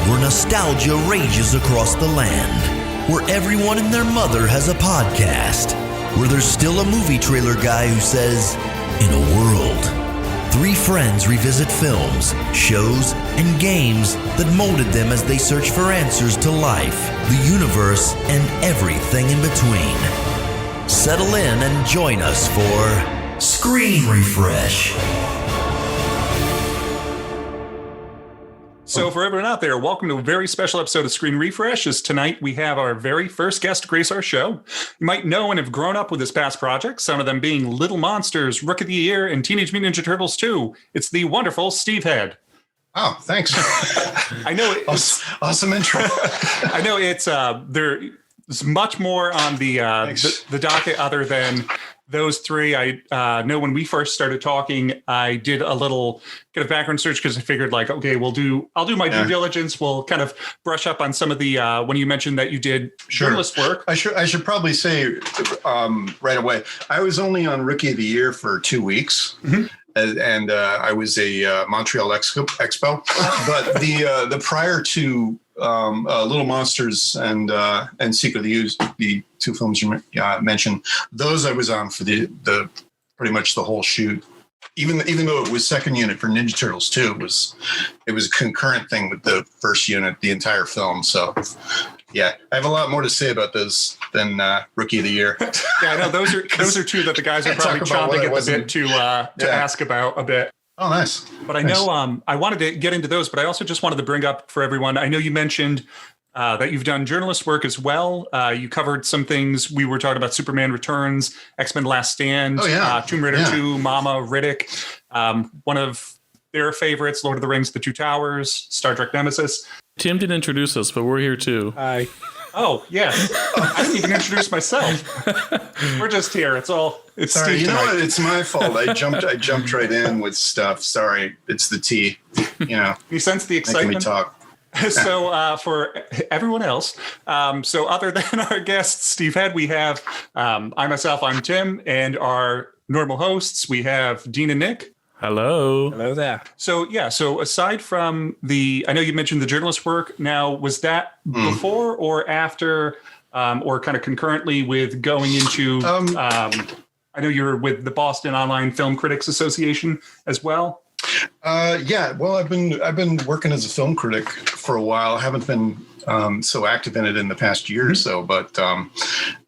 where nostalgia rages across the land, where everyone and their mother has a podcast, where there's still a movie trailer guy who says, in a world. Three friends revisit films, shows, and games that molded them as they search for answers to life, the universe, and everything in between. Settle in and join us for Screen Refresh. So for everyone out there, welcome to a very special episode of Screen Refresh. As tonight we have our very first guest grace our show. You might know and have grown up with his past projects, some of them being Little Monsters, Rookie of the Year, and Teenage Mutant Ninja Turtles 2. It's the wonderful Steve Head. Oh, thanks. I know awesome intro. I know there's much more on the docket other than those three. I know when we first started talking, I did a little kind of background search because I figured like, okay, I'll do my due diligence. We'll kind of brush up on some of the, when you mentioned that you did journalist work. I should probably say right away, I was only on Rookie of the Year for 2 weeks. Mm-hmm. And I was a Montreal Expo, but the prior to Little Monsters and Secret of the Ooze, the two films you mentioned, those I was on for the pretty much the whole shoot. Even though it was second unit for Ninja Turtles 2, it was a concurrent thing with the first unit, the entire film. So yeah, I have a lot more to say about those than Rookie of the Year. Yeah, I know those are two that the guys are probably chomping at the bit to ask about a bit. Oh, nice. But I know I wanted to get into those, but I also just wanted to bring up for everyone. I know you mentioned that you've done journalist work as well. You covered some things. We were talking about Superman Returns, X-Men Last Stand, Tomb Raider 2, Mama, Riddick. One of their favorites, Lord of the Rings, The Two Towers, Star Trek Nemesis. Tim didn't introduce us, but we're here too. Hi. Oh, yes. I didn't even introduce myself. We're just here. It's Sorry, Steve you know tonight. what? It's my fault. I jumped right in with stuff. Sorry. It's the tea. You sense the excitement? Making me talk. So for everyone else, so other than our guest, Steve Head, we have I'm Tim, and our normal hosts, we have Dean and Nick. Hello. Hello there. So aside from I know you mentioned the journalist work. Now, was that before or after, or kind of concurrently with going into? I know you're with the Boston Online Film Critics Association as well. Well, I've been working as a film critic for a while. I haven't been so active in it in the past year or so, but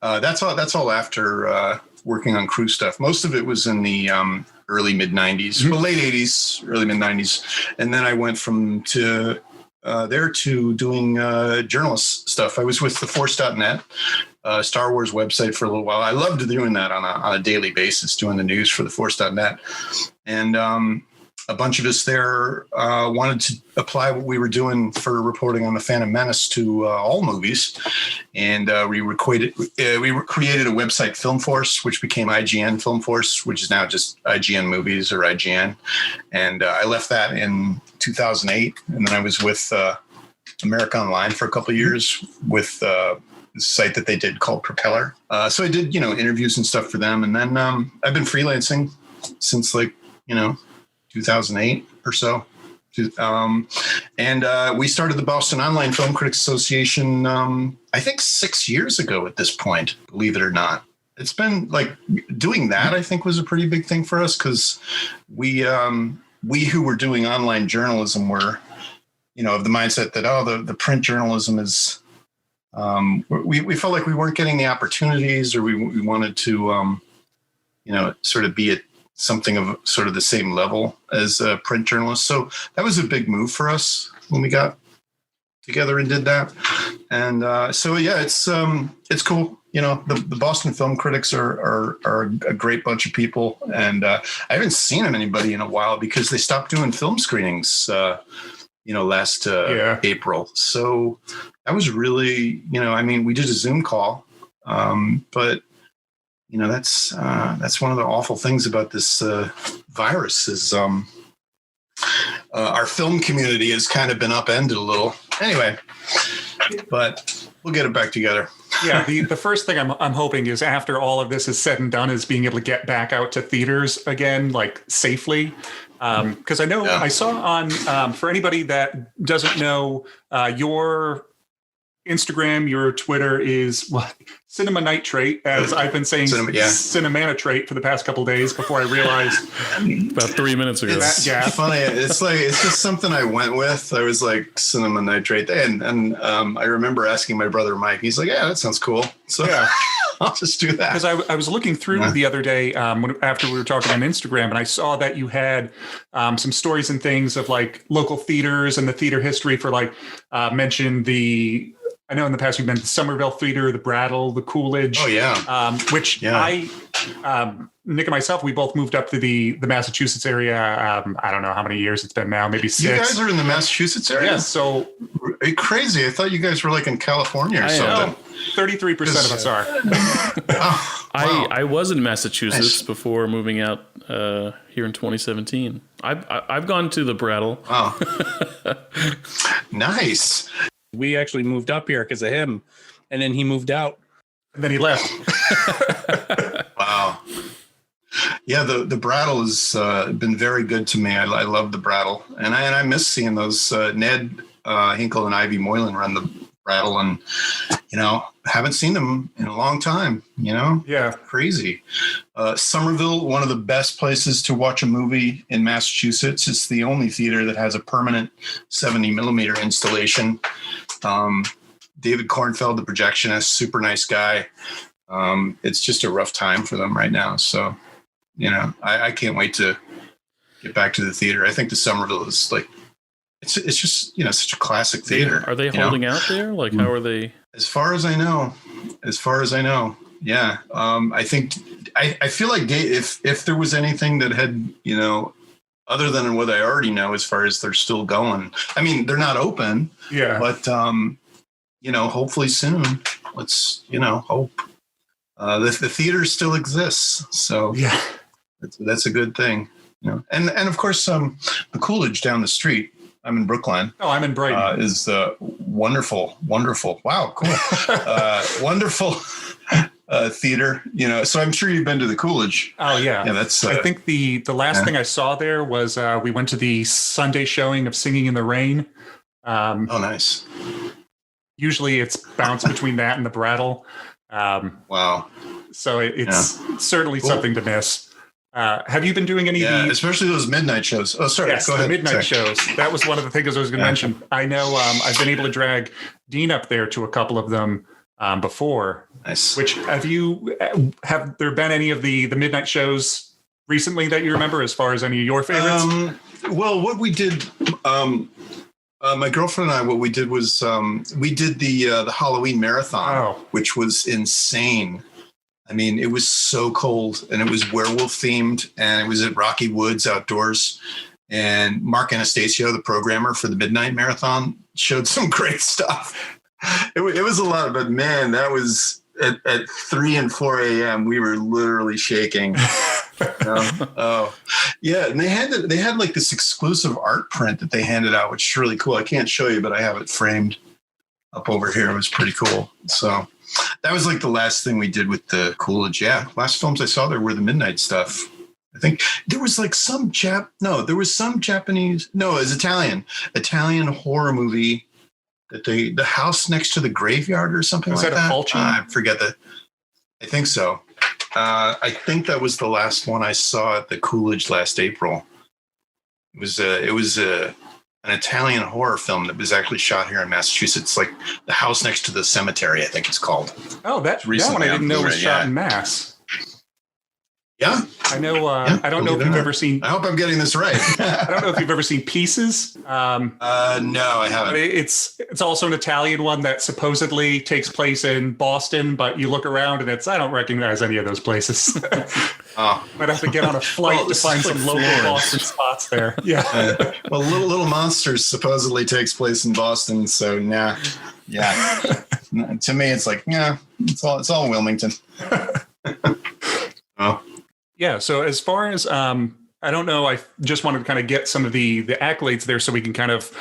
that's all after working on crew stuff. Most of it was in the early mid 90s, well, late 80s, early mid 90s, and then I went from there to doing journalist stuff. I was with theforce.net. Star Wars website for a little while. I loved doing that on a daily basis, doing the news for theforce.net, and a bunch of us there wanted to apply what we were doing for reporting on the Phantom Menace to all movies. And we created a website, Film Force, which became IGN Film Force, which is now just IGN Movies or IGN. And I left that in 2008. And then I was with America Online for a couple of years with the site that they did called Propeller. So I did, interviews and stuff for them. And then I've been freelancing since 2008 or so. And we started the Boston Online Film Critics Association, I think 6 years ago at this point, believe it or not. It's been doing that, I think, was a pretty big thing for us because we who were doing online journalism were, of the mindset that, the print journalism is, we felt like we weren't getting the opportunities, or we wanted to, sort of be at something of sort of the same level as print journalists. So that was a big move for us when we got together and did that. And it's cool. The Boston Film Critics are a great bunch of people. And I haven't seen anybody in a while because they stopped doing film screenings, last April. So that was really, we did a Zoom call, but that's one of the awful things about this virus is our film community has kind of been upended a little. Anyway, but we'll get it back together. Yeah, the first thing I'm hoping is after all of this is said and done is being able to get back out to theaters again, like safely. Because I know I saw on for anybody that doesn't know, your Instagram, your Twitter is what? Cinema Nitrate, as I've been saying, Cinemanitrate for the past couple of days before I realized about 3 minutes ago. It's funny. It's just something I went with. I was like Cinema Nitrate, and I remember asking my brother Mike. He's like, "Yeah, that sounds cool." So yeah. I'll just do that. Because I was looking through the other day after we were talking on Instagram, and I saw that you had some stories and things of like local theaters and the theater history for like mentioned the. I know in the past you've been to the Somerville Theater, the Brattle, the Coolidge. Oh yeah. Which Nick and myself, we both moved up to the Massachusetts area. I don't know how many years it's been now, maybe 6. You guys are in the Massachusetts area? Yes. So are you crazy? I thought you guys were like in California or something. 33% of us are. Oh, wow. I was in Massachusetts before moving out here in 2017. I've gone to the Brattle. Oh, nice. We actually moved up here because of him, and then he moved out. And then he left. Wow. Yeah, the Brattle has been very good to me. I love the Brattle, and I miss seeing those Ned Hinkle and Ivy Moylan run the Brattle, and haven't seen them in a long time. Yeah, crazy. Somerville, one of the best places to watch a movie in Massachusetts. It's the only theater that has a permanent 70 millimeter installation. David Kornfeld, the projectionist, super nice guy. It's just a rough time for them right now. So, I can't wait to get back to the theater. I think the Somerville is like, it's just, such a classic theater. Are they holding out there? Like, how are they? As far as I know. Yeah. I think, I feel like if there was anything that had, other than what I already know, as far as they're still going. I mean, they're not open. Yeah. But, hopefully soon. Let's, hope. The theater still exists. So yeah, that's a good thing. And of course, the Coolidge down the street. I'm in Brookline. Oh, I'm in Brighton. Is wonderful. Wow, cool. Wonderful theater. So I'm sure you've been to the Coolidge. Oh yeah. Yeah, that's. I think the last thing I saw there was we went to the Sunday showing of Singing in the Rain. Oh, nice. Usually it's bounced between that and the Brattle. Wow. So it's certainly something to miss. Have you been doing any of the... especially those midnight shows. Oh, sorry. Yes, go ahead. the midnight shows. That was one of the things I was going to mention. I know I've been able to drag Dean up there to a couple of them before. Nice. Which have there been any of the midnight shows recently that you remember as far as any of your favorites? Well, what we did... my girlfriend and I, what we did was we did the Halloween marathon, which was insane. I mean, it was so cold, and it was werewolf themed, and it was at Rocky Woods outdoors. And Mark Anastasio, the programmer for the Midnight Marathon, showed some great stuff. It was a lot, but man, that was at 3 and 4 a.m. We were literally shaking. Oh, yeah, and they had like this exclusive art print that they handed out, which is really cool. I can't show you, but I have it framed up over here. It was pretty cool. So that was like the last thing we did with the Coolidge. Yeah, last films I saw there were the midnight stuff. I think there was like some Japanese. No, it was Italian horror movie that the house next to the graveyard or something like that. Was that a Fulci? I forget that. I think so. I think that was the last one I saw at the Coolidge last April. It was an Italian horror film that was actually shot here in Massachusetts, like The House Next to the Cemetery, I think it's called. Oh, that one I didn't know was shot in Mass. Yeah. I know. I don't know if you've ever seen. I hope I'm getting this right. I don't know if you've ever seen Pieces. No, I haven't. It's also an Italian one that supposedly takes place in Boston, but you look around and I don't recognize any of those places. Might have to get on a flight to find some local Boston spots there. Yeah. Well, Little Monsters supposedly takes place in Boston, so yeah. To me, it's like it's all Wilmington. Oh. Yeah. So as far as I don't know, I just wanted to kind of get some of the accolades there so we can kind of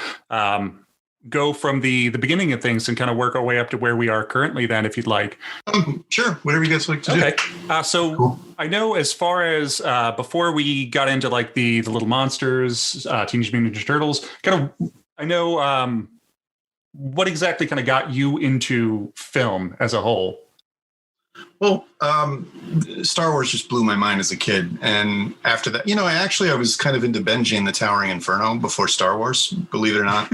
go from the beginning of things and kind of work our way up to where we are currently then, if you'd like. Sure. Whatever you guys like to Okay. do. So Cool. I know as far as before we got into like the Little Monsters, Teenage Mutant Ninja Turtles, kind of, I know what exactly kind of got you into film as a whole? Well, Star Wars just blew my mind as a kid. And after that, I was kind of into binging The Towering Inferno before Star Wars, believe it or not.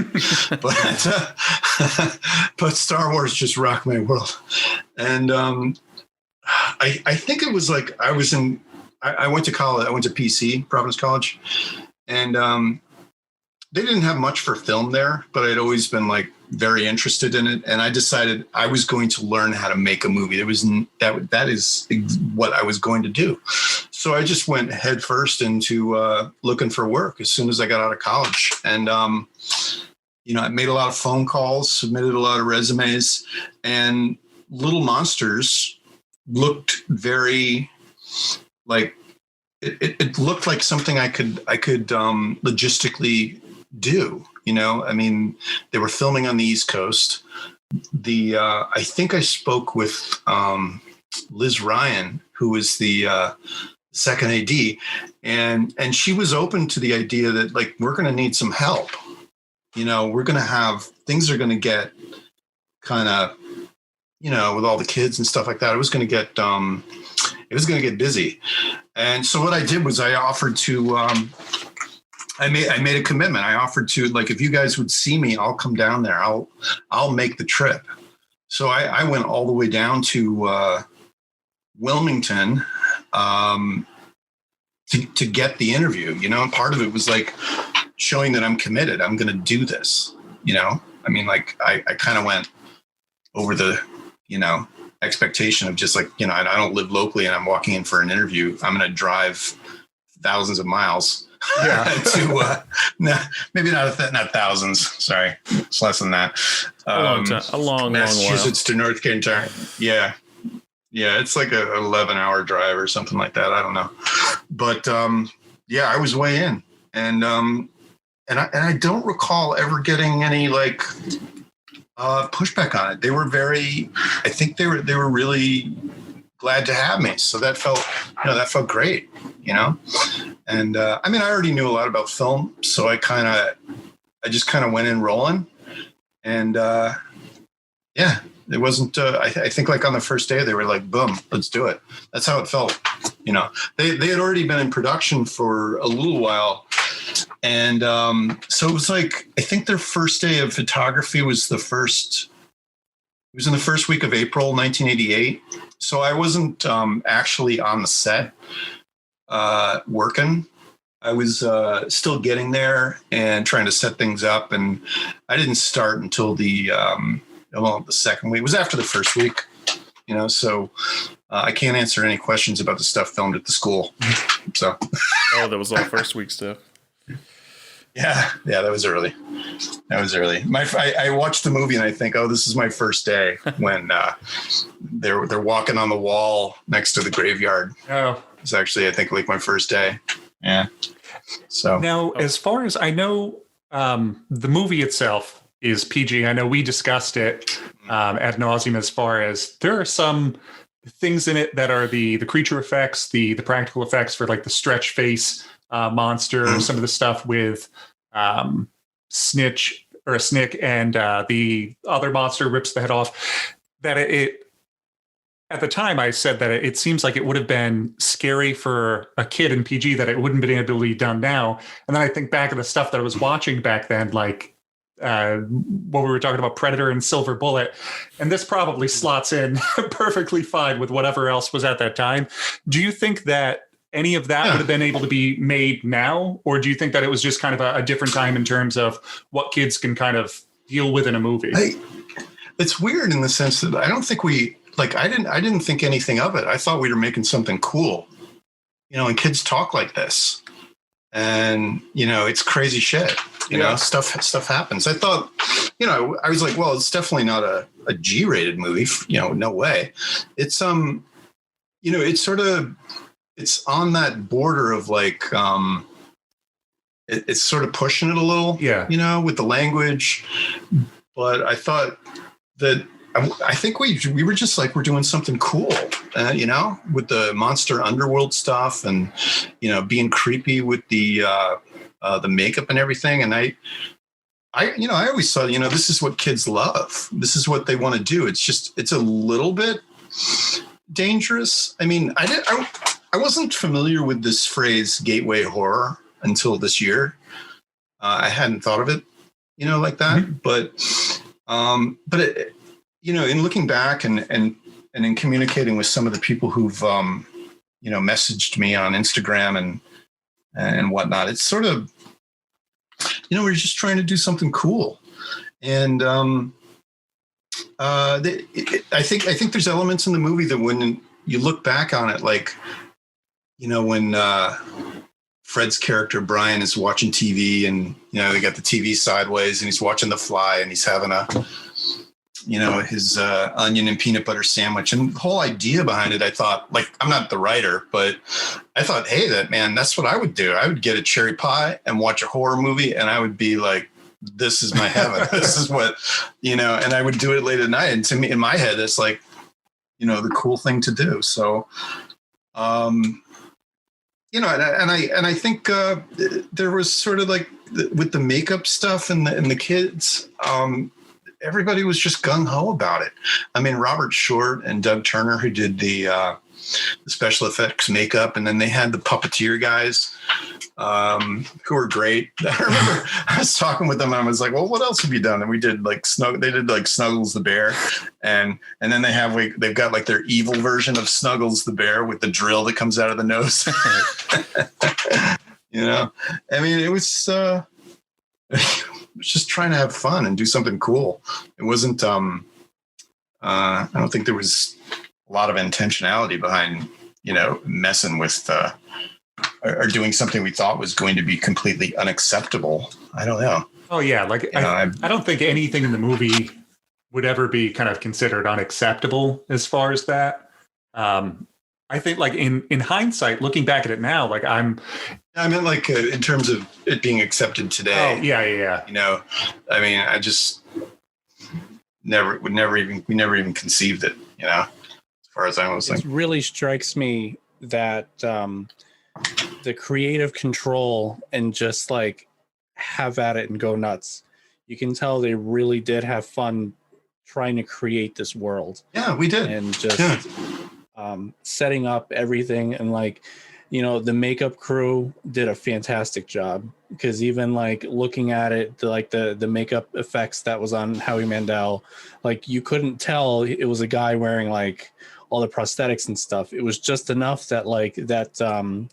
but Star Wars just rocked my world. And I think it was like I went to college. I went to PC, Providence College. And they didn't have much for film there, but I'd always been like very interested in it. And I decided I was going to learn how to make a movie. That is what I was going to do. So I just went headfirst into looking for work as soon as I got out of college. And, I made a lot of phone calls, submitted a lot of resumes, and Little Monsters looked very like, it looked like something I could logistically do. They were filming on the East Coast. I think I spoke with Liz Ryan, who was the second AD, and she was open to the idea that like we're going to need some help. We're going to have things are going to get kind of with all the kids and stuff like that. It was going to get busy, and so what I did was I offered to. I made a commitment. I offered to, like, if you guys would see me, I'll come down there. I'll make the trip. So I went all the way down to Wilmington to get the interview. And part of it was like showing that I'm committed. I'm going to do this. I kind of went over the expectation of just like I don't live locally and I'm walking in for an interview. I'm going to drive thousands of miles. Yeah, maybe not thousands. Sorry, it's less than that. A long Massachusetts to North Carolina. Yeah, it's like a 11-hour drive or something like that. I don't know, but I was way in, and I don't recall ever getting any like pushback on it. They were I think they were really glad to have me. So that felt great, And I already knew a lot about film, so I just kind of went in rolling, and it wasn't. I think like on the first day they were like, "Boom, let's do it." That's how it felt. They had already been in production for a little while, and so it was like I think their first day of photography was in the first week of April, 1988. So I wasn't actually on the set working. I was still getting there and trying to set things up, and I didn't start until the second week. It was after the first week, so I can't answer any questions about the stuff filmed at the school. So that was all first week stuff. Yeah, that was early. I watched the movie and I think, oh, this is my first day when they're walking on the wall next to the graveyard. Oh, it's actually, I think, like my first day. Yeah. So now, as far as I know, the movie itself is PG. I know we discussed it ad nauseum. As far as there are some things in it that are the creature effects, the practical effects for like the stretch face. Monster, some of the stuff with Snitch or a Snick and the other monster rips the head off. That it at the time I said that it seems like it would have been scary for a kid in PG that it wouldn't have been able to be done now. And then I think back of the stuff that I was watching back then, like what we were talking about, Predator and Silver Bullet, and this probably slots in perfectly fine with whatever else was at that time. Do you think that any of that would have been able to be made now? Or do you think that it was just kind of a different time in terms of what kids can kind of deal with in a movie? It's weird in the sense that I don't think I didn't think anything of it. I thought we were making something cool, and kids talk like this and, it's crazy shit, stuff happens. I thought, I was like, well, it's definitely not a G-rated movie, no way. It's, it's sort of, it's on that border of like it's sort of pushing it a little, with the language. But I thought that I think we were just like, we're doing something cool, with the monster underworld stuff and, being creepy with the makeup and everything. And I always thought, this is what kids love. This is what they want to do. It's a little bit dangerous. I mean, I wasn't familiar with this phrase gateway horror until this year. I hadn't thought of it, like that. But it, in looking back and in communicating with some of the people who've, messaged me on Instagram and whatnot, it's sort of, we're just trying to do something cool. And I think there's elements in the movie that when you look back on it, like, when Fred's character, Brian, is watching TV and, they got the TV sideways and he's watching The Fly and he's having his onion and peanut butter sandwich. And the whole idea behind it, I thought, like, I'm not the writer, but I thought, hey, that's what I would do. I would get a cherry pie and watch a horror movie and I would be like, this is my heaven. This is what, and I would do it late at night. And to me, in my head, it's like, the cool thing to do. So, and I think there was sort of like with the makeup stuff and the kids, everybody was just gung ho about it. I mean, Robert Short and Doug Turner, who did the special effects makeup, and then they had the puppeteer guys, who were great. I remember I was talking with them and I was like, well, what else have you done? And we did like Snuggles the Bear. And then they've got like their evil version of Snuggles the Bear with the drill that comes out of the nose. I mean, it was just trying to have fun and do something cool. It wasn't, I don't think there was a lot of intentionality behind, messing with, or doing something we thought was going to be completely unacceptable. I don't know. Oh yeah. Like, I don't think anything in the movie would ever be kind of considered unacceptable as far as that. I think like in hindsight, looking back at it now, like I meant like in terms of it being accepted today. Oh yeah. I mean, I just we never even conceived it, as far as I was thinking. It really strikes me that the creative control and just like have at it and go nuts. You can tell they really did have fun trying to create this world. Yeah, we did. And just setting up everything, and like, the makeup crew did a fantastic job, because even like looking at it, like the makeup effects that was on Howie Mandel, like you couldn't tell it was a guy wearing like all the prosthetics and stuff. It was just enough that like the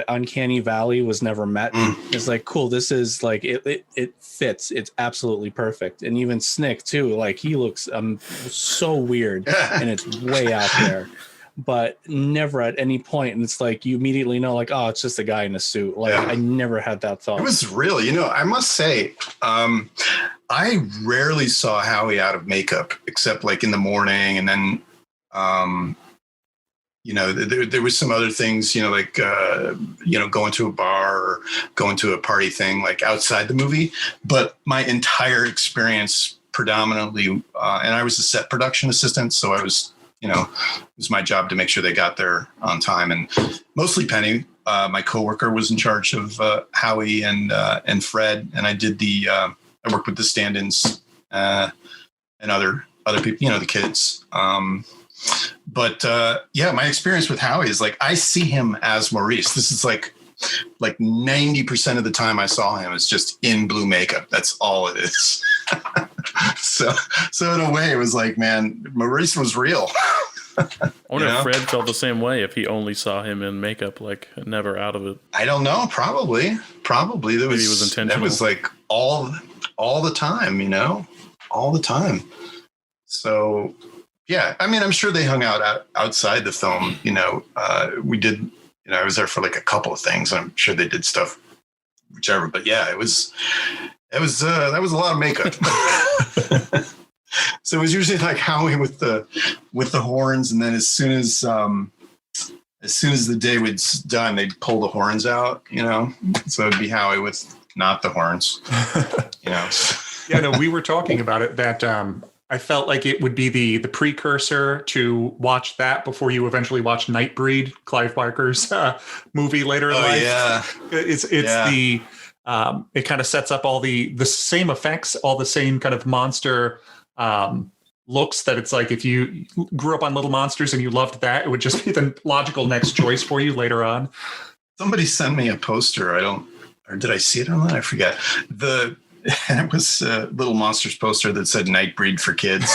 uncanny valley was never met. It's like, cool, this is like it fits, it's absolutely perfect. And even Snick too, like he looks so weird and it's way out there, but never at any point, and it's like you immediately know, like, oh, it's just a guy in a suit. Like, I never had that thought. It was real. I must say, I rarely saw Howie out of makeup, except like in the morning, and then there was some other things, like, going to a bar or going to a party thing, like outside the movie. But my entire experience predominantly, and I was a set production assistant. So I was, it was my job to make sure they got there on time. And mostly Penny, my coworker, was in charge of Howie and Fred. And I did I worked with the stand-ins and other people, the kids. But my experience with Howie is like, I see him as Maurice. This is like 90% of the time I saw him is just in blue makeup. That's all it is. So in a way it was like, man, Maurice was real. I wonder if Fred felt the same way if he only saw him in makeup, like never out of it. I don't know. Probably Maybe it was intentional. That was like all the time, all the time. So yeah, I mean, I'm sure they hung out outside the film. We did. I was there for like a couple of things. I'm sure they did stuff, whichever. But yeah, that was a lot of makeup. So it was usually like Howie with the horns, and then as soon as as soon as the day was done, they'd pull the horns out, so it'd be Howie with not the horns, Yeah, no, we were talking about it that I felt like it would be the precursor to watch that before you eventually watch Nightbreed, Clive Barker's movie later in life. Yeah. It's the it kind of sets up all the same effects, all the same kind of monster looks that it's like if you grew up on Little Monsters and you loved that, it would just be the logical next choice for you later on. Somebody sent me a poster. Or did I see it online? I forget. It was a Little Monsters poster that said Nightbreed for kids.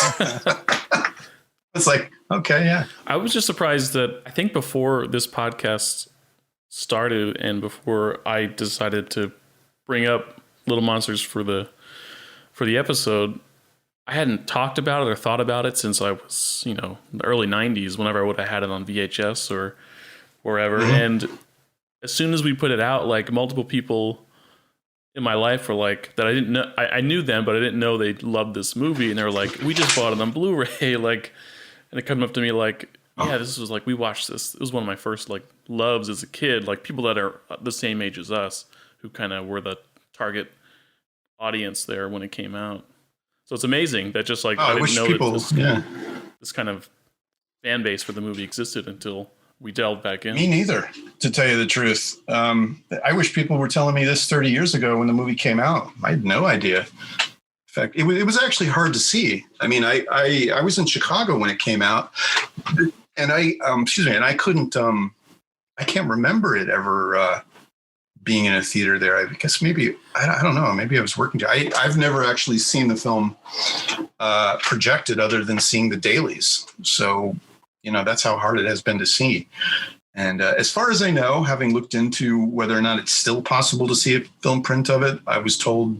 It's like, okay, yeah. I was just surprised that I think before this podcast started and before I decided to bring up Little Monsters for the episode, I hadn't talked about it or thought about it since I was, the early 90s, whenever I would have had it on VHS or wherever. Mm-hmm. And as soon as we put it out, like multiple people in my life were like, that I didn't know, I knew them, but I didn't know they loved this movie. And they were like, we just bought it on Blu-ray. Like, and it come up to me like, yeah, this was like, we watched this. It was one of my first like loves as a kid, like people that are the same age as us who kind of were the target audience there when it came out. So it's amazing that just like, I didn't know that this kind of fan base for the movie existed until we delved back in. Me neither, to tell you the truth. I wish people were telling me this 30 years ago when the movie came out. I had no idea. In fact, it was actually hard to see. I mean, I was in Chicago when it came out, and I couldn't. I can't remember it ever being in a theater there. I guess maybe I don't know. Maybe I was working. I've never actually seen the film projected other than seeing the dailies. So. That's how hard it has been to see. And as far as I know, having looked into whether or not it's still possible to see a film print of it, I was told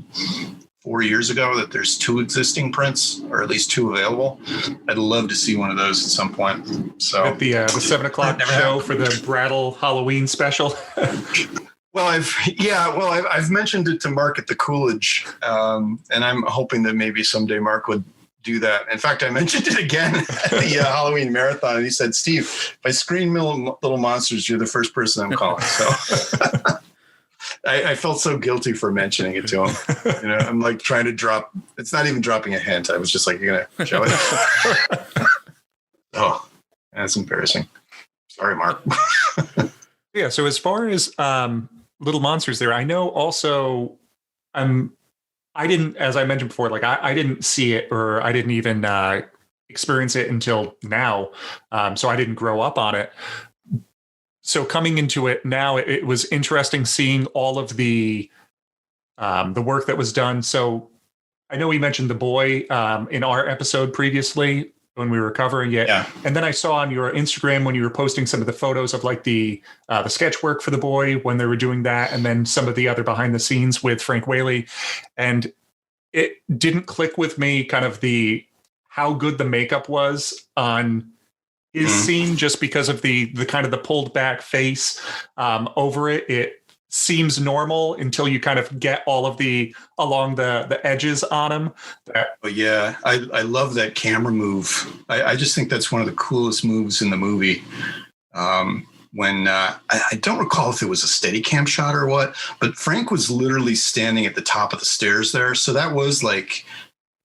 4 years ago that there's 2 existing prints, or at least 2 available. I'd love to see one of those at some point. So at the 7:00 show for the Brattle Halloween special. Well, I've mentioned it to Mark at the Coolidge, and I'm hoping that maybe someday Mark would do that. In fact, I mentioned it again at the Halloween marathon, and he said, "Steve, if I screen Little Monsters, you're the first person I'm calling." So I felt so guilty for mentioning it to him. I'm like trying to drop. It's not even dropping a hint. I was just like, "You're gonna show it." Oh, that's embarrassing. Sorry, Mark. Yeah. So as far as Little Monsters, there, I know also I didn't, as I mentioned before, like I didn't see it, or I didn't even experience it until now. So I didn't grow up on it. So coming into it now, it was interesting seeing all of the work that was done. So I know we mentioned The Boy in our episode previously when we were covering it. Yeah. And then I saw on your Instagram when you were posting some of the photos of like the sketch work for The Boy when they were doing that, and then some of the other behind the scenes with Frank Whaley. And it didn't click with me kind of how good the makeup was on his scene, just because of the kind of the pulled back face over it. It seems normal until you kind of get all of along the edges on him. But yeah, I love that camera move. I just think that's one of the coolest moves in the movie. When I don't recall if it was a Steadicam shot or what, but Frank was literally standing at the top of the stairs there. So that was like,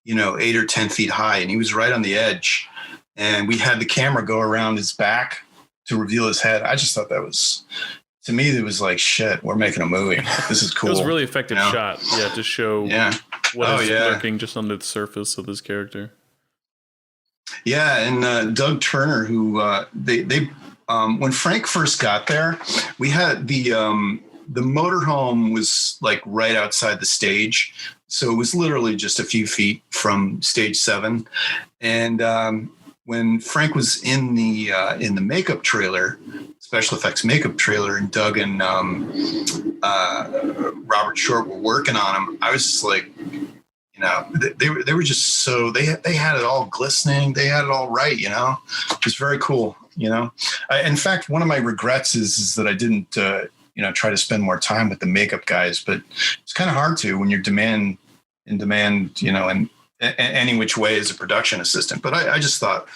8 or 10 feet high, and he was right on the edge. And we had the camera go around his back to reveal his head. I just thought that was, to me, it was like, shit, we're making a movie. This is cool. It was a really effective shot. Yeah, to show what is lurking just under the surface of this character. Yeah, and Doug Turner, who they when Frank first got there, we had the motorhome was like right outside the stage. So it was literally just a few feet from stage 7. And when Frank was in the makeup trailer, special effects makeup trailer, and Doug and Robert Short were working on him, I was just like, they were just so, they had it all glistening. They had it all right, It was very cool, in fact, one of my regrets is that I didn't, try to spend more time with the makeup guys, but it's kind of hard to when you're in demand, and any which way as a production assistant. But I just thought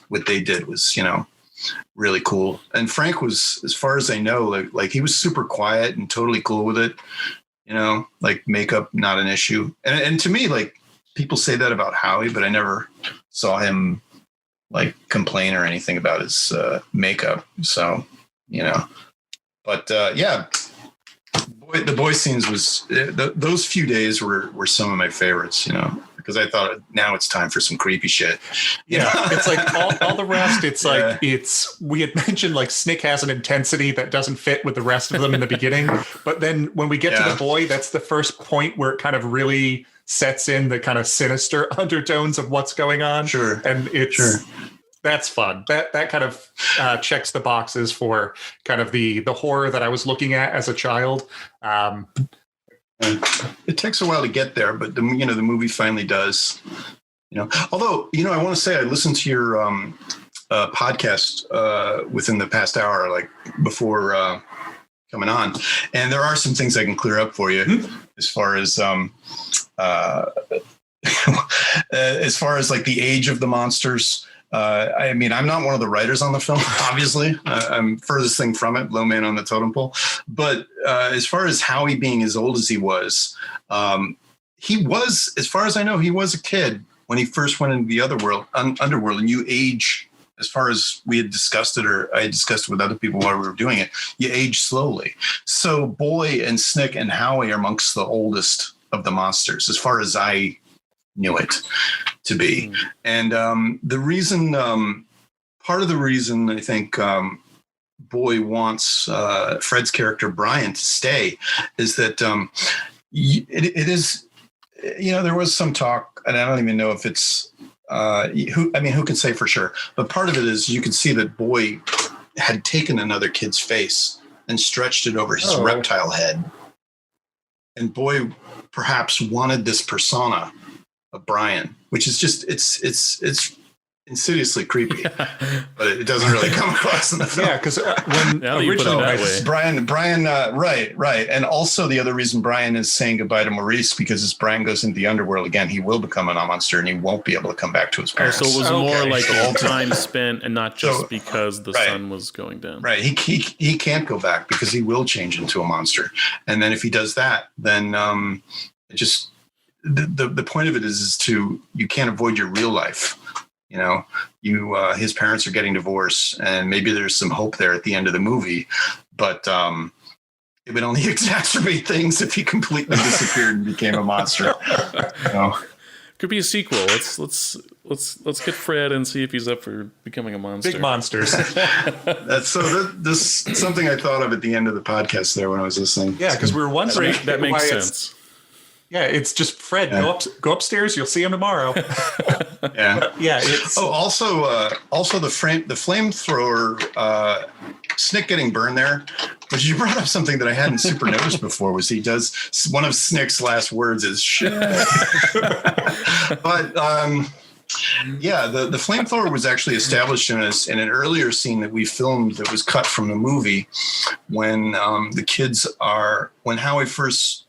what they did was, really cool. And Frank was, as far as I know, like he was super quiet and totally cool with it. Like makeup, not an issue. And to me, like people say that about Howie, but I never saw him like complain or anything about his makeup. So, but yeah, the boy scenes was those few days were some of my favorites, because I thought now it's time for some creepy shit. Yeah. It's like all the rest. It's like, we had mentioned like Snick has an intensity that doesn't fit with the rest of them in the beginning. But then when we get to the boy, that's the first point where it kind of really sets in the kind of sinister undertones of what's going on. Sure. And that's fun. That kind of checks the boxes for kind of the horror that I was looking at as a child. It takes a while to get there, but the movie finally does. Although I want to say I listened to your podcast within the past hour, like before coming on, and there are some things I can clear up for you as far as as far as like the age of the monsters. I mean, I'm not one of the writers on the film, obviously. I'm furthest thing from it, low man on the totem pole. But as far as Howie being as old as he was, as far as I know, he was a kid when he first went into the underworld. And you age, as far as we had discussed it, or I had discussed it with other people while we were doing it, you age slowly. So Boy and Snick and Howie are amongst the oldest of the monsters, as far as I knew it to be. And the reason, part of the reason I think Boy wants Fred's character Brian to stay is that it is, there was some talk, and I don't even know if it's who can say for sure, but part of it is you can see that Boy had taken another kid's face and stretched it over his reptile head, and Boy perhaps wanted this persona of Brian, which is just it's insidiously creepy, but it doesn't really come across in the film. Yeah, because when originally Brian, right, and also the other reason Brian is saying goodbye to Maurice, because as Brian goes into the underworld again, he will become a monster and he won't be able to come back to his parents. So it was more like all time spent, and not just because the sun was going down. Right, he can't go back because he will change into a monster, and then if he does that, then it just. The point of it is to, you can't avoid your real life. His parents are getting divorced, and maybe there's some hope there at the end of the movie, but it would only exacerbate things if he completely disappeared and became a monster. Could be a sequel. Let's get Fred and see if he's up for becoming a monster. Big monsters. This is something I thought of at the end of the podcast there when I was listening. Yeah, because we were wondering. That makes sense. Yeah, it's just Fred. Yeah. Go upstairs. You'll see him tomorrow. Yeah. Also the flamethrower. Snick getting burned there, but you brought up something that I hadn't super noticed before. Was he does one of Snick's last words is shit. But the flamethrower was actually established in an earlier scene that we filmed that was cut from the movie when the kids are when Howie first.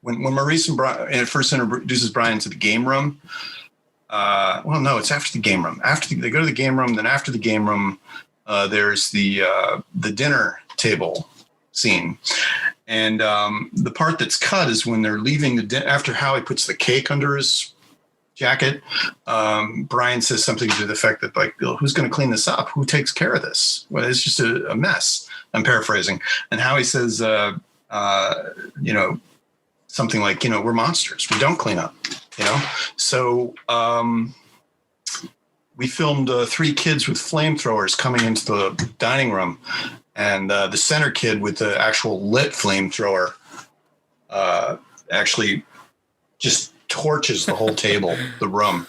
When Maurice and Brian first introduces Brian to the game room, it's after the game room. They go to the game room, then after the game room, there's the dinner table scene, and the part that's cut is when they're leaving after Howie puts the cake under his jacket. Brian says something to the effect that like, "Who's going to clean this up? Who takes care of this? Well, it's just a mess." I'm paraphrasing, and Howie says, something like, we're monsters. We don't clean up, So we filmed 3 kids with flamethrowers coming into the dining room, and the center kid with the actual lit flamethrower actually just torches the whole table, the room.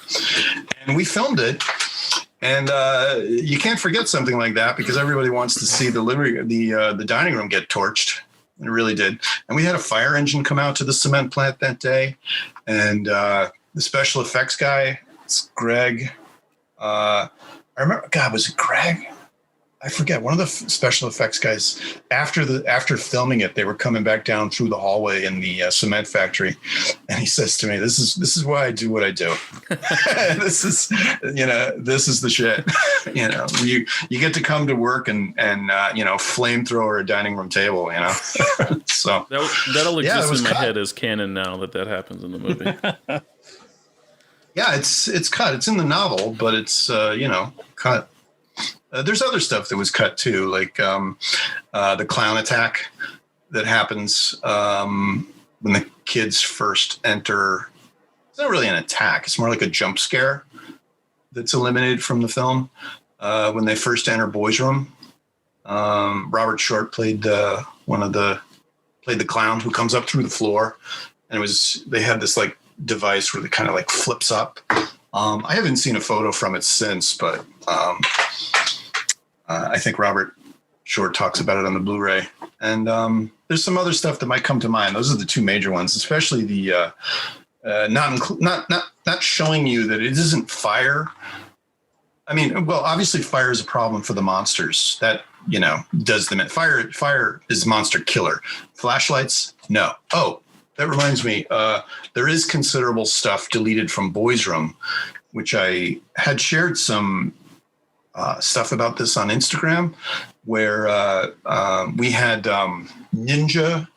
And we filmed it. And you can't forget something like that because everybody wants to see the dining room get torched. It really did. And we had a fire engine come out to the cement plant that day. And the special effects guy, it's Greg. I remember, God, was it Greg? I forget, one of the special effects guys, after filming it, they were coming back down through the hallway in the cement factory, and he says to me, "This is why I do what I do. this is the shit. You get to come to work and flamethrower a dining room table. So that'll exist in my head as canon now that happens in the movie. Yeah, it's cut. It's in the novel, but it's cut. There's other stuff that was cut too, like the clown attack that happens when the kids first enter. It's not really an attack. It's more like a jump scare that's eliminated from the film when they first enter Boys' Room. Robert Short played the clown who comes up through the floor, and they had this like device where it kind of like flips up. I haven't seen a photo from it since, but I think Robert Short talks about it on the Blu-ray. And there's some other stuff that might come to mind. Those are the two major ones, especially the not showing you that it isn't fire. I mean, well, obviously fire is a problem for the monsters. That, does them. Fire is monster killer. Flashlights, no. Oh, that reminds me, there is considerable stuff deleted from Boys' Room, which I had shared some stuff about this on Instagram, where we had ninja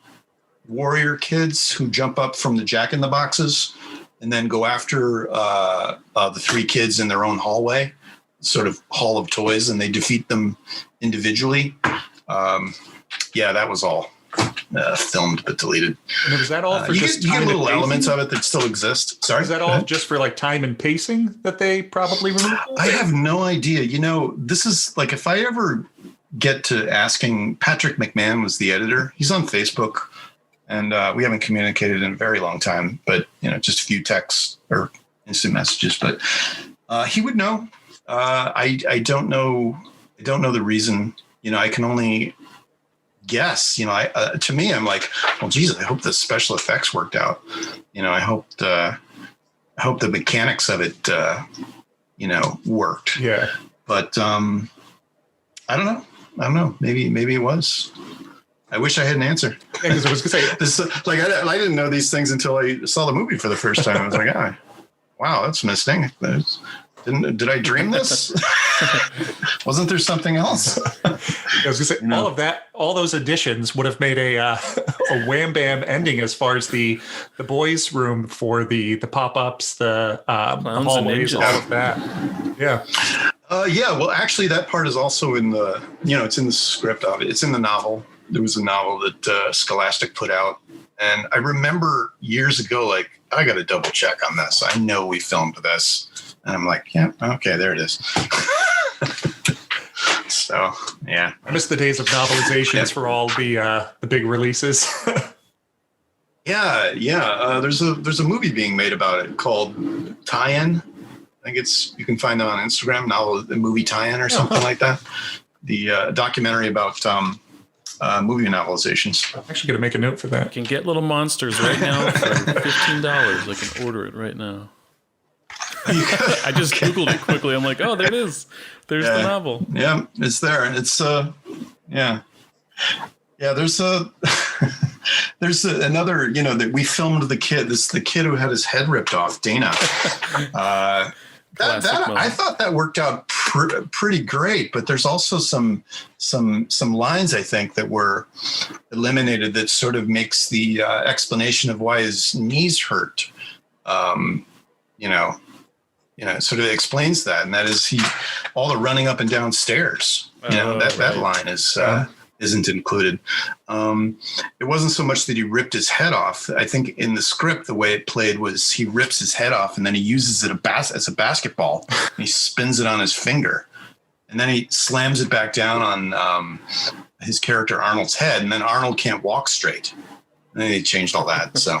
warrior kids who jump up from the Jack-in-the-Boxes and then go after the three kids in their own hallway, sort of hall of toys, and they defeat them individually. Yeah, that was all filmed but deleted. And was that all for you just get time little and pacing? elements of it that still exist. Sorry, is that all just for like time and pacing that they probably removed? I have no idea. This is like, if I ever get to asking, Patrick McMahon was the editor. He's on Facebook, and we haven't communicated in a very long time, but just a few texts or instant messages. But he would know. I don't know. I don't know the reason. I can only guess. To me, I'm like, well, geez, I hope the special effects worked out. I hope the mechanics of it, worked. Yeah. But I don't know. Maybe it was. I wish I had an answer. Yeah, because I was going to say, I didn't know these things until I saw the movie for the first time. I was like, wow, that's missing. Did I dream this? Wasn't there something else? I was going to say, all of that, all those additions would have made a wham bam ending as far as the boys' room for the pop-ups, the hallways, all of that. Yeah. Well, actually, that part is also in the, it's in the script of it. It's in the novel. There was a novel that Scholastic put out. And I remember years ago, like, I got to double check on this. I know we filmed this. And I'm like, yeah, okay, there it is. So, yeah. I miss the days of novelizations for all the big releases. Yeah. There's a movie being made about it called Tie-In. I think you can find that on Instagram, the movie Tie-In or something like that. The documentary about movie novelizations. I'm actually going to make a note for that. You can get Little Monsters right now for $15. I can order it right now. I just Googled it quickly. I'm like, oh, there it is. There's the novel. Yeah, it's there. It's yeah. There's another, that we filmed the kid who had his head ripped off, Dana. I thought that worked out pretty great, but there's also some lines, I think, that were eliminated that sort of makes the explanation of why his knees hurt. Sort of explains that, and that is all the running up and down stairs. That line isn't included. It wasn't so much that he ripped his head off. I think in the script, the way it played was he rips his head off and then he uses it as a basketball. And he spins it on his finger, and then he slams it back down on his character Arnold's head, and then Arnold can't walk straight. And then they changed all that. So.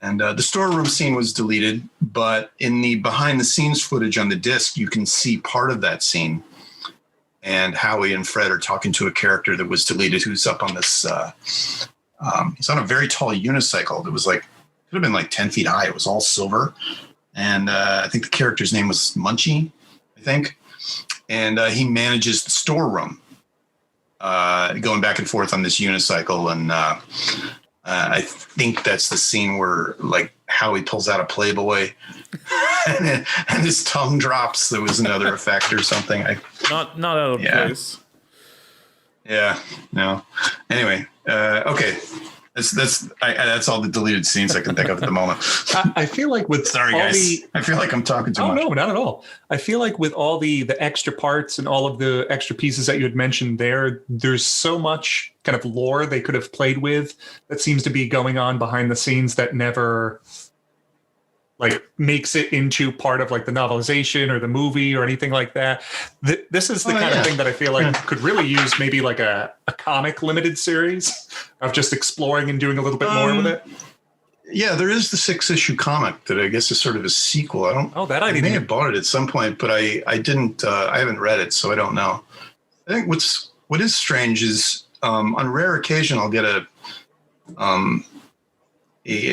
And the storeroom scene was deleted, but in the behind-the-scenes footage on the disc, you can see part of that scene. And Howie and Fred are talking to a character that was deleted who's up on this, he's on a very tall unicycle that was could have been 10 feet high. It was all silver. And I think the character's name was Munchie, I think. And he manages storeroom, going back and forth on this unicycle. And I think that's the scene where like Howie pulls out a Playboy and his tongue drops. There was another effect or something. Not out of place. Yeah, no. Anyway, okay. That's all the deleted scenes I can think of at the moment. I feel like with sorry guys, I feel like I'm talking too much. No, not at all. I feel like with all the extra parts and all of the extra pieces that you had mentioned there's so much kind of lore they could have played with that seems to be going on behind the scenes that never like makes it into part of like the novelization or the movie or anything like that. This is the kind of thing that I feel like could really use maybe like a comic limited series of just exploring and doing a little bit more with it. Yeah, there is the 6-issue comic that I guess is sort of a sequel. I may have bought it at some point, but I didn't. I haven't read it, so I don't know. I think what is strange is on rare occasion I'll get a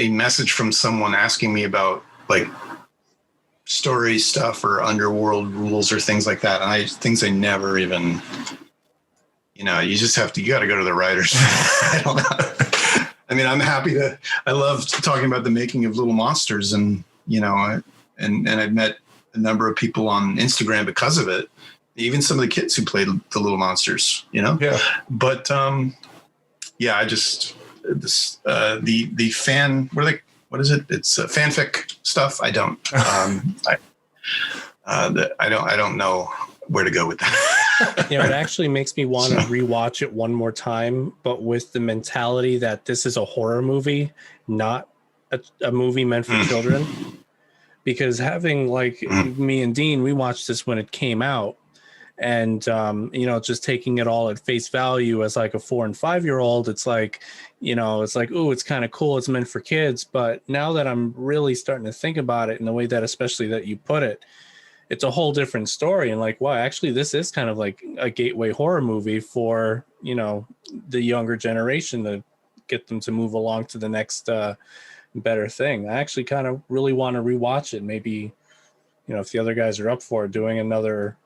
message from someone asking me about like story stuff or underworld rules or things like that. And things I never even, you got to go to the writers. I don't know. I mean, I love talking about the making of Little Monsters and, and I've met a number of people on Instagram because of it. Even some of the kids who played the Little Monsters, Yeah. But, I just, the fan, what is it? It's fanfic stuff. I don't. I don't know where to go with that. It actually makes me want to rewatch it one more time, but with the mentality that this is a horror movie, not a movie meant for children. Because having me and Dean, we watched this when it came out. And, just taking it all at face value as like a 4 and 5 year old, it's like, ooh, it's kind of cool. It's meant for kids. But now that I'm really starting to think about it in the way that, especially that you put it, it's a whole different story. And like, wow, actually, this is kind of like a gateway horror movie for, the younger generation to get them to move along to the next better thing. I actually kind of really want to rewatch it. Maybe, if the other guys are up for it, doing another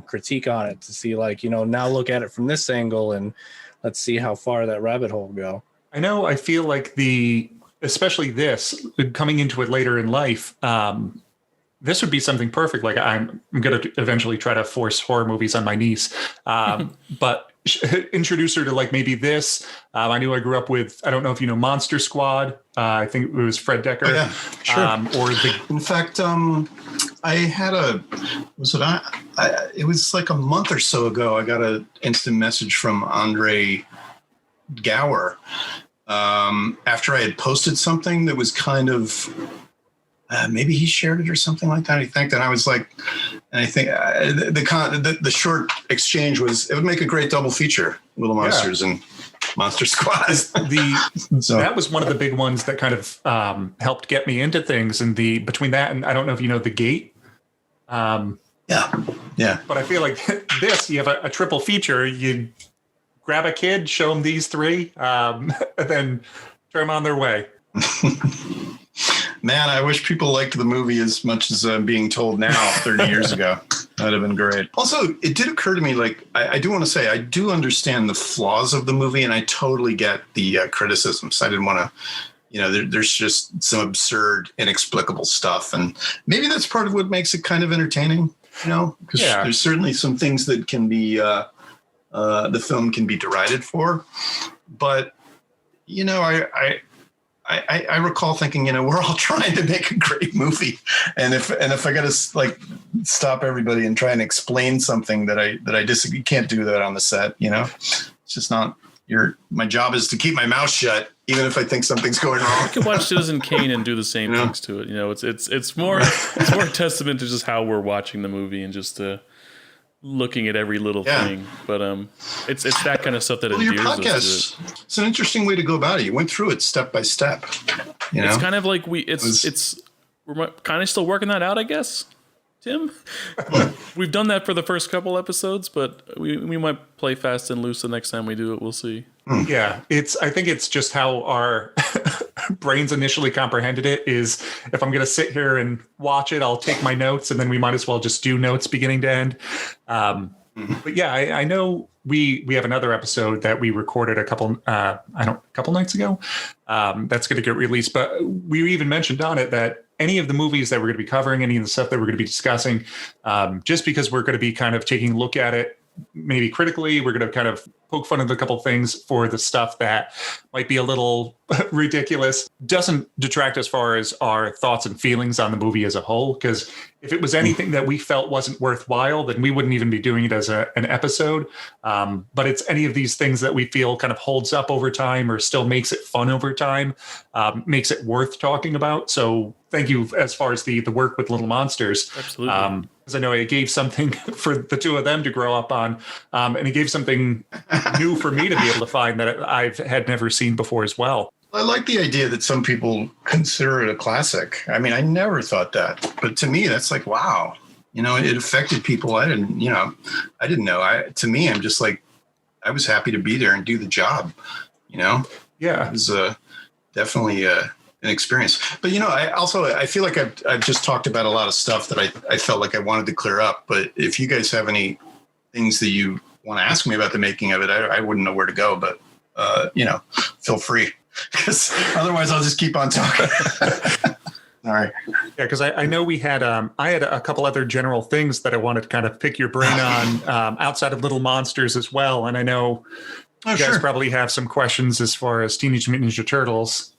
critique on it to see now look at it from this angle and let's see how far that rabbit hole go. I feel like especially this coming into it later in life, this would be something perfect. Like I'm going to eventually try to force horror movies on my niece. But introduce her to like maybe this. I knew I grew up with, I don't know if you know Monster Squad. I think it was Fred Decker. Oh, yeah, sure. In fact, I had it was like a month or so ago, I got an instant message from Andre Gower after I had posted something that was kind of, maybe he shared it or something like that. I think, and I was like, and I think the short exchange was, it would make a great double feature, Little Monsters and Monster Squad. That was one of the big ones that kind of helped get me into things. And between that and I don't know if you know The Gate. Yeah. But I feel like this, you have a triple feature. You grab a kid, show them these three, and then turn them on their way. Man, I wish people liked the movie as much as I'm being told now 30 years ago. That would have been great. Also, it did occur to me, I do want to say, I do understand the flaws of the movie, and I totally get the criticisms. I didn't want to, there's just some absurd, inexplicable stuff. And maybe that's part of what makes it kind of entertaining, because there's certainly some things that can be, the film can be derided for. But, I recall thinking, we're all trying to make a great movie, and if I got to stop everybody and try and explain something that I disagree, you can't do that on the set. It's just not my job is to keep my mouth shut, even if I think something's going wrong. You can watch Citizen Kane and do the same things to it. It's more a testament to just how we're watching the movie and just looking at every little thing. But it's that kind of stuff that endears your podcast, us to it. It's an interesting way to go about it. You went through it step by step. It's kind of like we're kind of still working that out, I guess. Tim, we've done that for the first couple episodes, but we might play fast and loose the next time we do it. We'll see. Yeah, I think it's just how our brains initially comprehended it is, if I'm going to sit here and watch it, I'll take my notes, and then we might as well just do notes beginning to end. But yeah, I know we have another episode that we recorded a couple nights ago. That's going to get released, but we even mentioned on it that any of the movies that we're going to be covering, any of the stuff that we're going to be discussing, just because we're going to be kind of taking a look at it, maybe critically, we're going to kind of poke fun at a couple things for the stuff that might be a little ridiculous, doesn't detract as far as our thoughts and feelings on the movie as a whole. Because if it was anything that we felt wasn't worthwhile, then we wouldn't even be doing it as an episode. But it's any of these things that we feel kind of holds up over time or still makes it fun over time, makes it worth talking about. So thank you as far as the work with Little Monsters. Absolutely. Because I know it gave something for the two of them to grow up on, and it gave something new for me to be able to find that I had never seen before as well. I like the idea that some people consider it a classic. I mean, I never thought that, but to me, that's like, wow, it affected people. I didn't know. To me, I'm just like, I was happy to be there and do the job. Yeah, it was definitely an experience. But I feel like I've just talked about a lot of stuff that I felt like I wanted to clear up. But if you guys have any things that you want to ask me about the making of it, I wouldn't know where to go. But feel free, because otherwise I'll just keep on talking. All right. Yeah, because I know we had I had a couple other general things that I wanted to kind of pick your brain on outside of Little Monsters as well. And I know you guys probably have some questions as far as Teenage Mutant Ninja Turtles.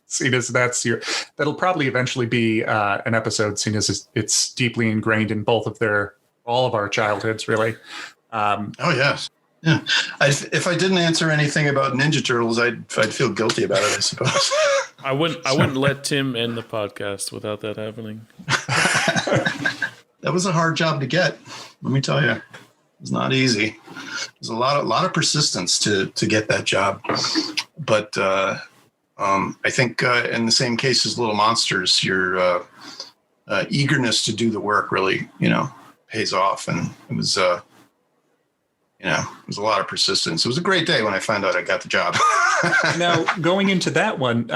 Seeing as that'll probably eventually be an episode, seeing as it's deeply ingrained in all of our childhoods, really. Oh yes. Yeah. If I didn't answer anything about Ninja Turtles, I'd feel guilty about it, I suppose. I wouldn't let Tim end the podcast without that happening. That was a hard job to get. Let me tell you, it was not easy. There's a lot of persistence to get that job. But I think in the same case as Little Monsters, your eagerness to do the work really, pays off. And it was, it was a lot of persistence. It was a great day when I found out I got the job. Now, going into that one,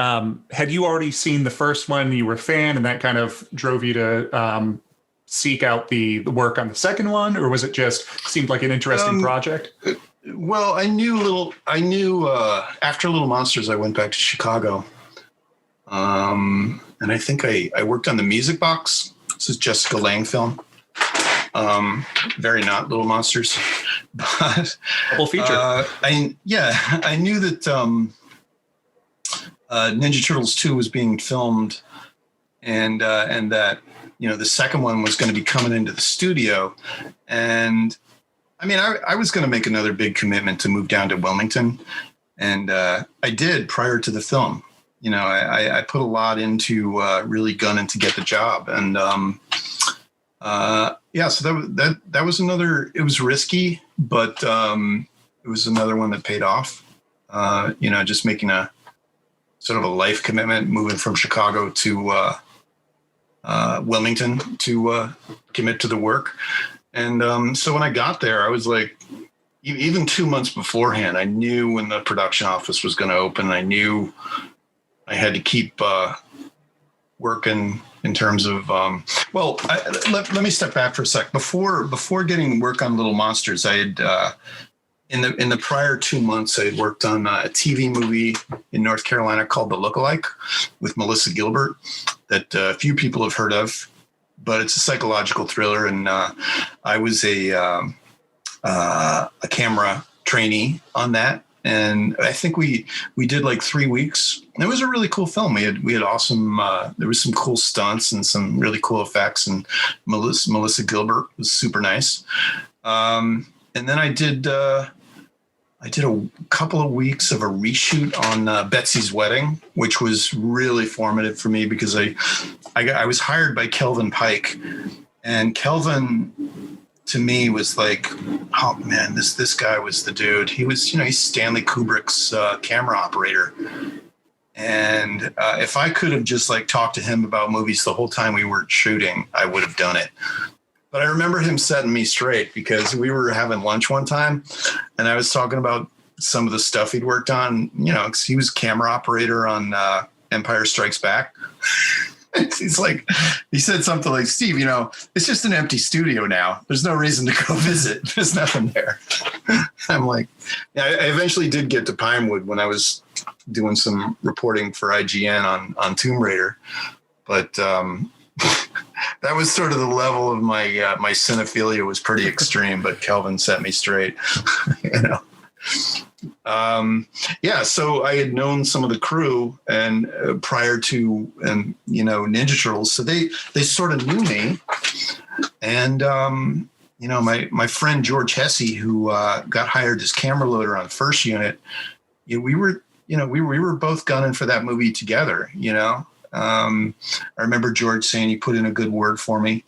had you already seen the first one? You were a fan, and that kind of drove you to seek out the work on the second one, or was it just seemed like an interesting project? Well, I knew after Little Monsters, I went back to Chicago, and I think I worked on the Music Box. This is Jessica Lange film. Very not Little Monsters, but double feature. I knew that Ninja Turtles 2 was being filmed, and that the second one was going to be coming into the studio. And I mean, I was going to make another big commitment to move down to Wilmington, and I did prior to the film. I put a lot into really gunning to get the job, and so that was another. It was risky, but it was another one that paid off. Just making a sort of a life commitment, moving from Chicago to Wilmington to commit to the work. And so when I got there, I was like, even 2 months beforehand, I knew when the production office was going to open. I knew I had to keep working in terms of, let me step back for a sec. Before getting work on Little Monsters, I had, in the prior 2 months, I had worked on a TV movie in North Carolina called The Lookalike with Melissa Gilbert that few people have heard of, but it's a psychological thriller. And I was a camera trainee on that. And I think we did like 3 weeks. It was a really cool film. We had awesome. There was some cool stunts and some really cool effects. And Melissa Gilbert was super nice. And then I did a couple of weeks of a reshoot on Betsy's Wedding, which was really formative for me because I was hired by Kelvin Pike, and Kelvin to me was like, oh man, this guy was the dude. He was, he's Stanley Kubrick's camera operator. And if I could have just like talked to him about movies the whole time we were shooting, I would have done it. But I remember him setting me straight because we were having lunch one time and I was talking about some of the stuff he'd worked on, 'cause he was camera operator on Empire Strikes Back. He's like, he said something like, Steve, it's just an empty studio now. There's no reason to go visit. There's nothing there. I'm like, yeah, I eventually did get to Pinewood when I was doing some reporting for IGN on Tomb Raider. But that was sort of the level of my cinephilia was pretty extreme, but Kelvin set me straight, So I had known some of the crew and prior to Ninja Turtles, so they sort of knew me, and my friend George Hesse, who got hired as camera loader on First Unit, we were both gunning for that movie together. I remember George saying he put in a good word for me.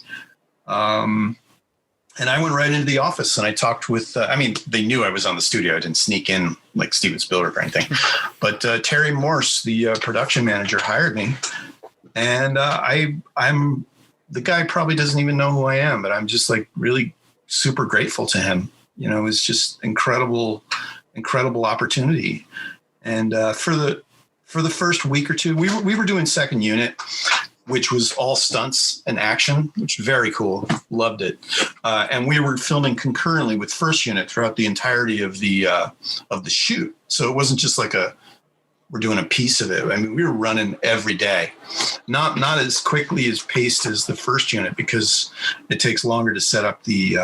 And I went right into the office and I talked with, they knew I was on the studio. I didn't sneak in like Steven Spielberg or anything. But Terry Morse, the production manager, hired me. And I'm the guy probably doesn't even know who I am, but I'm just like really super grateful to him. It was just incredible opportunity. And for the first week or two, we were doing Second Unit, which was all stunts and action, which was very cool. Loved it. And we were filming concurrently with First Unit throughout the entirety of the shoot. So it wasn't just like we're doing a piece of it. I mean, we were running every day, not as quickly as paced as the First Unit because it takes longer to set up the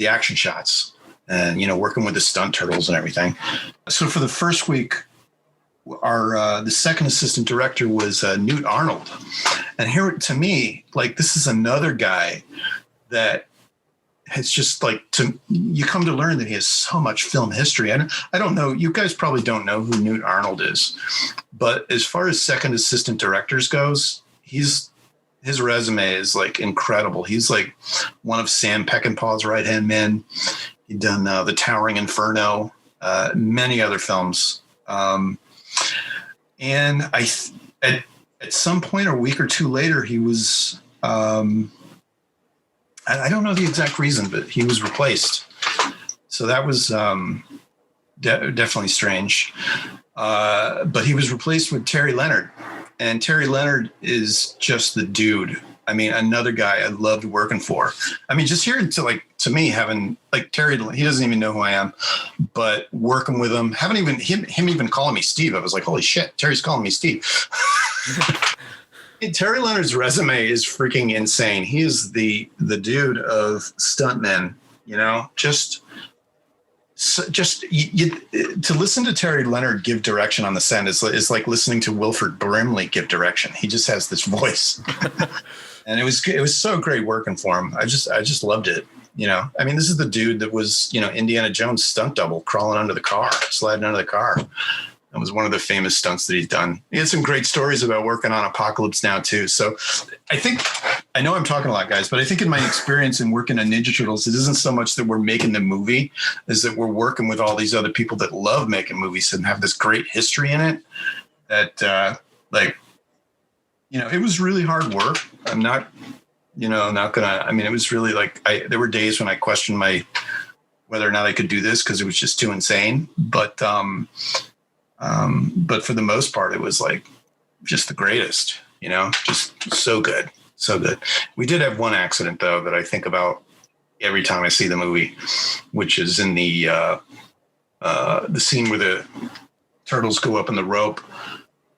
action shots and, working with the stunt turtles and everything. So for the first week, the second assistant director was Newt Arnold. And here, to me, like, this is another guy that has just you come to learn that he has so much film history. And I don't know, you guys probably don't know who Newt Arnold is, but as far as second assistant directors goes, his resume is like incredible. He's like one of Sam Peckinpah's right-hand men. He'd done The Towering Inferno, many other films. And at some point, a week or two later, he was, I don't know the exact reason, but he was replaced. So that was definitely strange. But he was replaced with Terry Leonard. And Terry Leonard is just the dude. I mean, another guy I loved working for. I mean, just hearing to me, having like Terry, he doesn't even know who I am, but working with him, him even calling me Steve. I was like, holy shit, Terry's calling me Steve. Terry Leonard's resume is freaking insane. He is the dude of stuntmen, to listen to Terry Leonard give direction on the set is like listening to Wilford Brimley give direction. He just has this voice. And it was so great working for him. I just loved it. I mean, this is the dude that was, Indiana Jones stunt double crawling under the car, sliding under the car. That was one of the famous stunts that he's done. He had some great stories about working on Apocalypse Now too. So I know I'm talking a lot, guys, but I think in my experience in working on Ninja Turtles, it isn't so much that we're making the movie as that we're working with all these other people that love making movies and have this great history in it that, it was really hard work. I'm not gonna, I mean, it was really there were days when I questioned whether or not I could do this because it was just too insane. But for the most part, it was like just the greatest, just so good. So good. We did have one accident though, that I think about every time I see the movie, which is in the scene where the turtles go up in the rope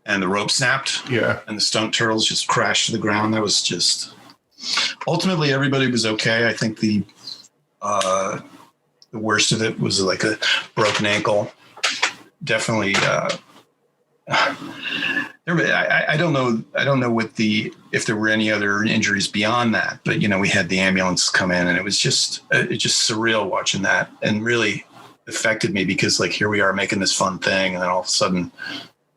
and the rope snapped. Yeah. And the stunt turtles just crashed to the ground. That was just, ultimately everybody was okay. I think the worst of it was like a broken ankle. Definitely. I don't know if there were any other injuries beyond that, but we had the ambulance come in and it was just surreal watching that and really affected me because here we are making this fun thing. And then all of a sudden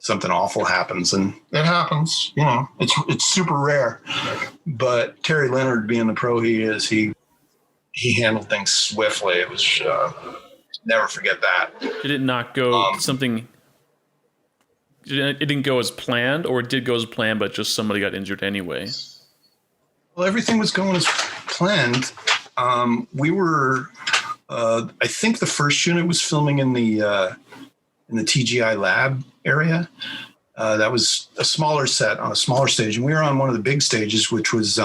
something awful happens, and it happens, it's super rare, but Terry Leonard being the pro he is, he handled things swiftly. It was, never forget that. Did it not go something? It didn't go as planned, or it did go as planned, but just somebody got injured anyway? Well, everything was going as planned. We were, I think the First Unit was filming in the TGI lab area. That was a smaller set on a smaller stage, and we were on one of the big stages, which was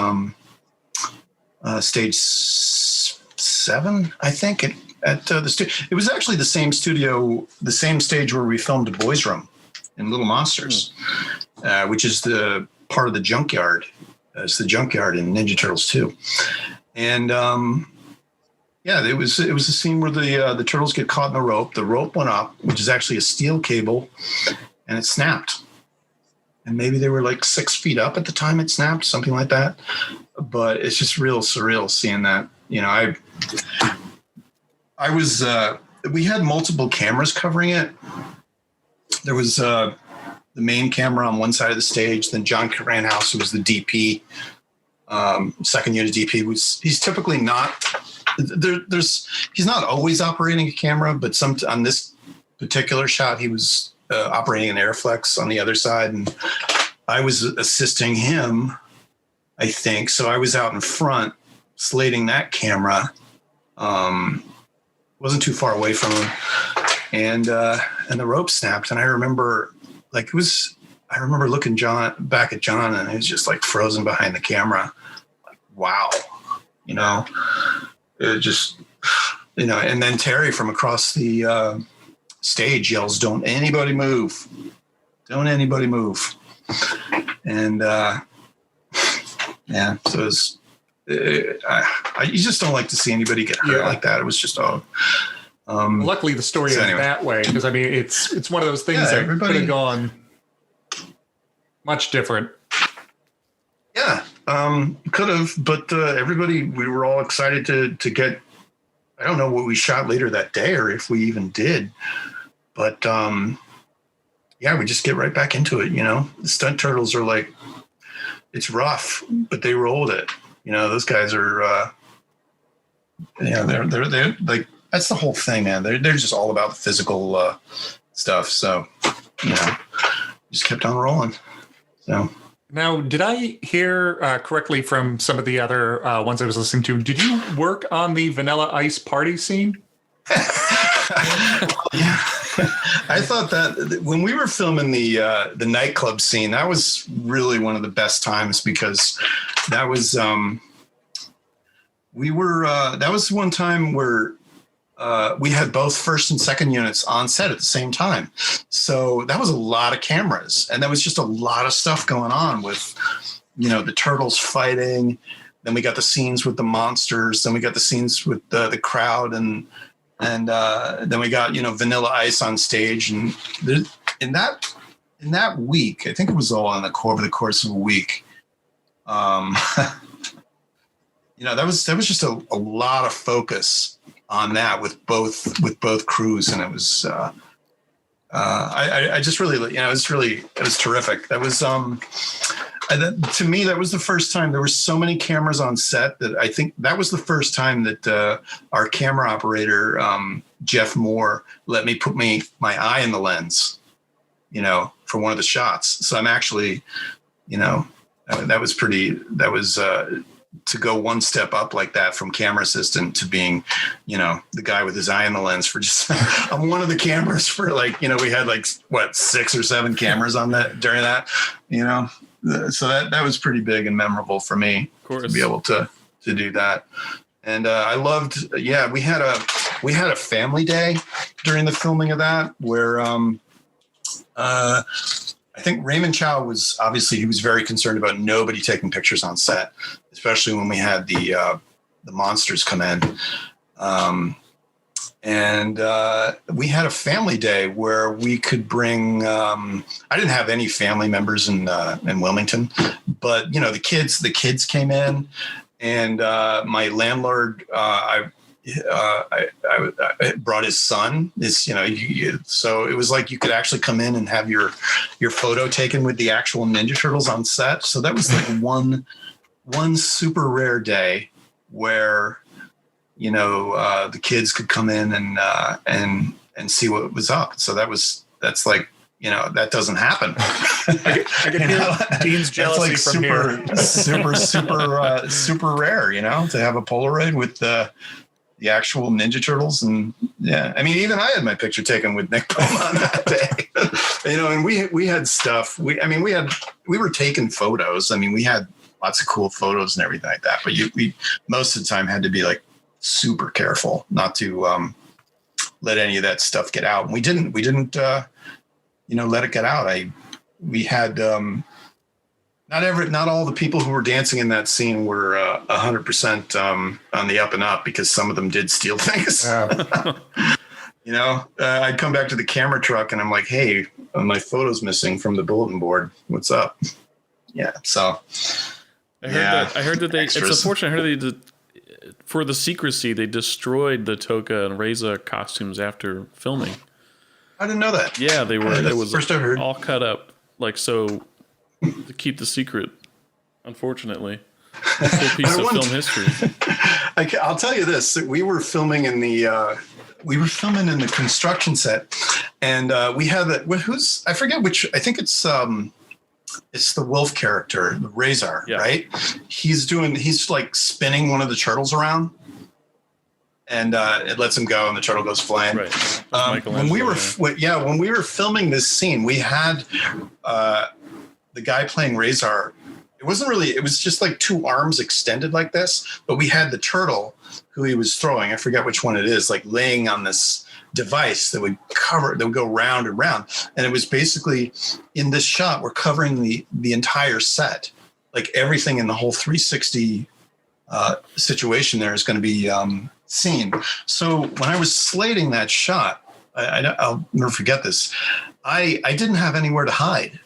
stage 7, I think. At the it was actually the same studio, the same stage where we filmed The Boys Room in Little Monsters, which is the part of the junkyard. It's the junkyard in Ninja Turtles 2, and it was a scene where the turtles get caught in the rope. The rope went up, which is actually a steel cable, and it snapped. And maybe they were like 6 feet up at the time it snapped, something like that. But it's just real surreal seeing that. You know, I was we had multiple cameras covering it. There was the main camera on one side of the stage. Then John Cranhouse, who was the DP, second unit DP, he's typically not he's not always operating a camera, but on this particular shot, he was operating an Airflex on the other side, and I was assisting him, I think. So I was out in front slating that camera. Wasn't too far away from him, and the rope snapped, and I remember looking back at John, and he was just like frozen behind the camera. Like, wow, you know, it just, you know, and then Terry from across the stage yells, "Don't anybody move. Don't anybody move." And so it's, you just don't like to see anybody get hurt like that. It was just luckily the story is that way, because I mean it's one of those things that could have gone much different. Yeah, could have, but everybody, we were all excited to get. I don't know what we shot later that day, or if we even did, but we just get right back into it. You know, the stunt turtles are like, it's rough, but they rolled it. You know, those guys are, they're like, that's the whole thing, man. They're just all about the physical stuff. So, you know, just kept on rolling. So. Now, did I hear correctly from some of the other ones I was listening to? Did you work on the Vanilla Ice party scene? Yeah. I thought that when we were filming the nightclub scene, that was really one of the best times, because that was that was one time where we had both first and second units on set at the same time. So that was a lot of cameras, and there was just a lot of stuff going on with, you know, the turtles fighting. Then we got the scenes with the monsters. Then we got the scenes with the crowd, and then we got, you know, Vanilla Ice on stage. And in that week, I think it was all over the course of a week. You know, that was just a lot of focus on that with both crews, and it was I just really, you know, it was terrific. That was to me, that was the first time there were so many cameras on set that I think that was the first time that our camera operator Jeff Moore let me put my eye in the lens, you know, for one of the shots. So I'm actually, you know, that was to go one step up like that from camera assistant to being, you know, the guy with his eye in the lens for just I'm one of the cameras for, like, you know, we had like 6 or 7 cameras on that during that, you know, so that was pretty big and memorable for me to be able to do that. And I loved, we had a family day during the filming of that, where I think Raymond Chow was he was very concerned about nobody taking pictures on set, especially when we had the monsters come in. And we had a family day where we could bring, I didn't have any family members in Wilmington, but, you know, the kids came in, and my landlord, I brought his son. So it was like you could actually come in and have your photo taken with the actual Ninja Turtles on set. So that was like one super rare day where, you know, the kids could come in and see what was up. So that's like, you know, that doesn't happen. I can hear Dean's jealousy like from here. super rare, you know, to have a Polaroid with the actual Ninja Turtles. And yeah, I mean, even I had my picture taken with Nick Boma on that day. You know, and we had stuff. We were taking photos. I mean, we had lots of cool photos and everything like that. But we most of the time had to be like super careful not to let any of that stuff get out. And we didn't let it get out. We had not all the people who were dancing in that scene were 100% on the up and up, because some of them did steal things. You know, I'd come back to the camera truck and I'm like, hey, my photo's missing from the bulletin board. What's up? Yeah. So I heard that it's unfortunate. I heard for the secrecy, they destroyed the Toka and Reza costumes after filming. I didn't know that. Yeah, they were. It was first I heard. All cut up, like, so to keep the secret. Unfortunately, a full piece of film history. I'll tell you this: we were filming in the construction set, and we had I forget which. I think it's the wolf character, the Razor, right? He's like spinning one of the turtles around, and it lets him go, and the turtle goes flying. Right. When we were filming this scene, we had the guy playing Razor. It was just like two arms extended like this, but we had the turtle who he was throwing. I forget which one it is, like laying on this device that would go round and round. And it was basically, in this shot, we're covering the entire set. Like everything in the whole 360 situation there is going to be seen. So when I was slating that shot, I'll never forget this. I didn't have anywhere to hide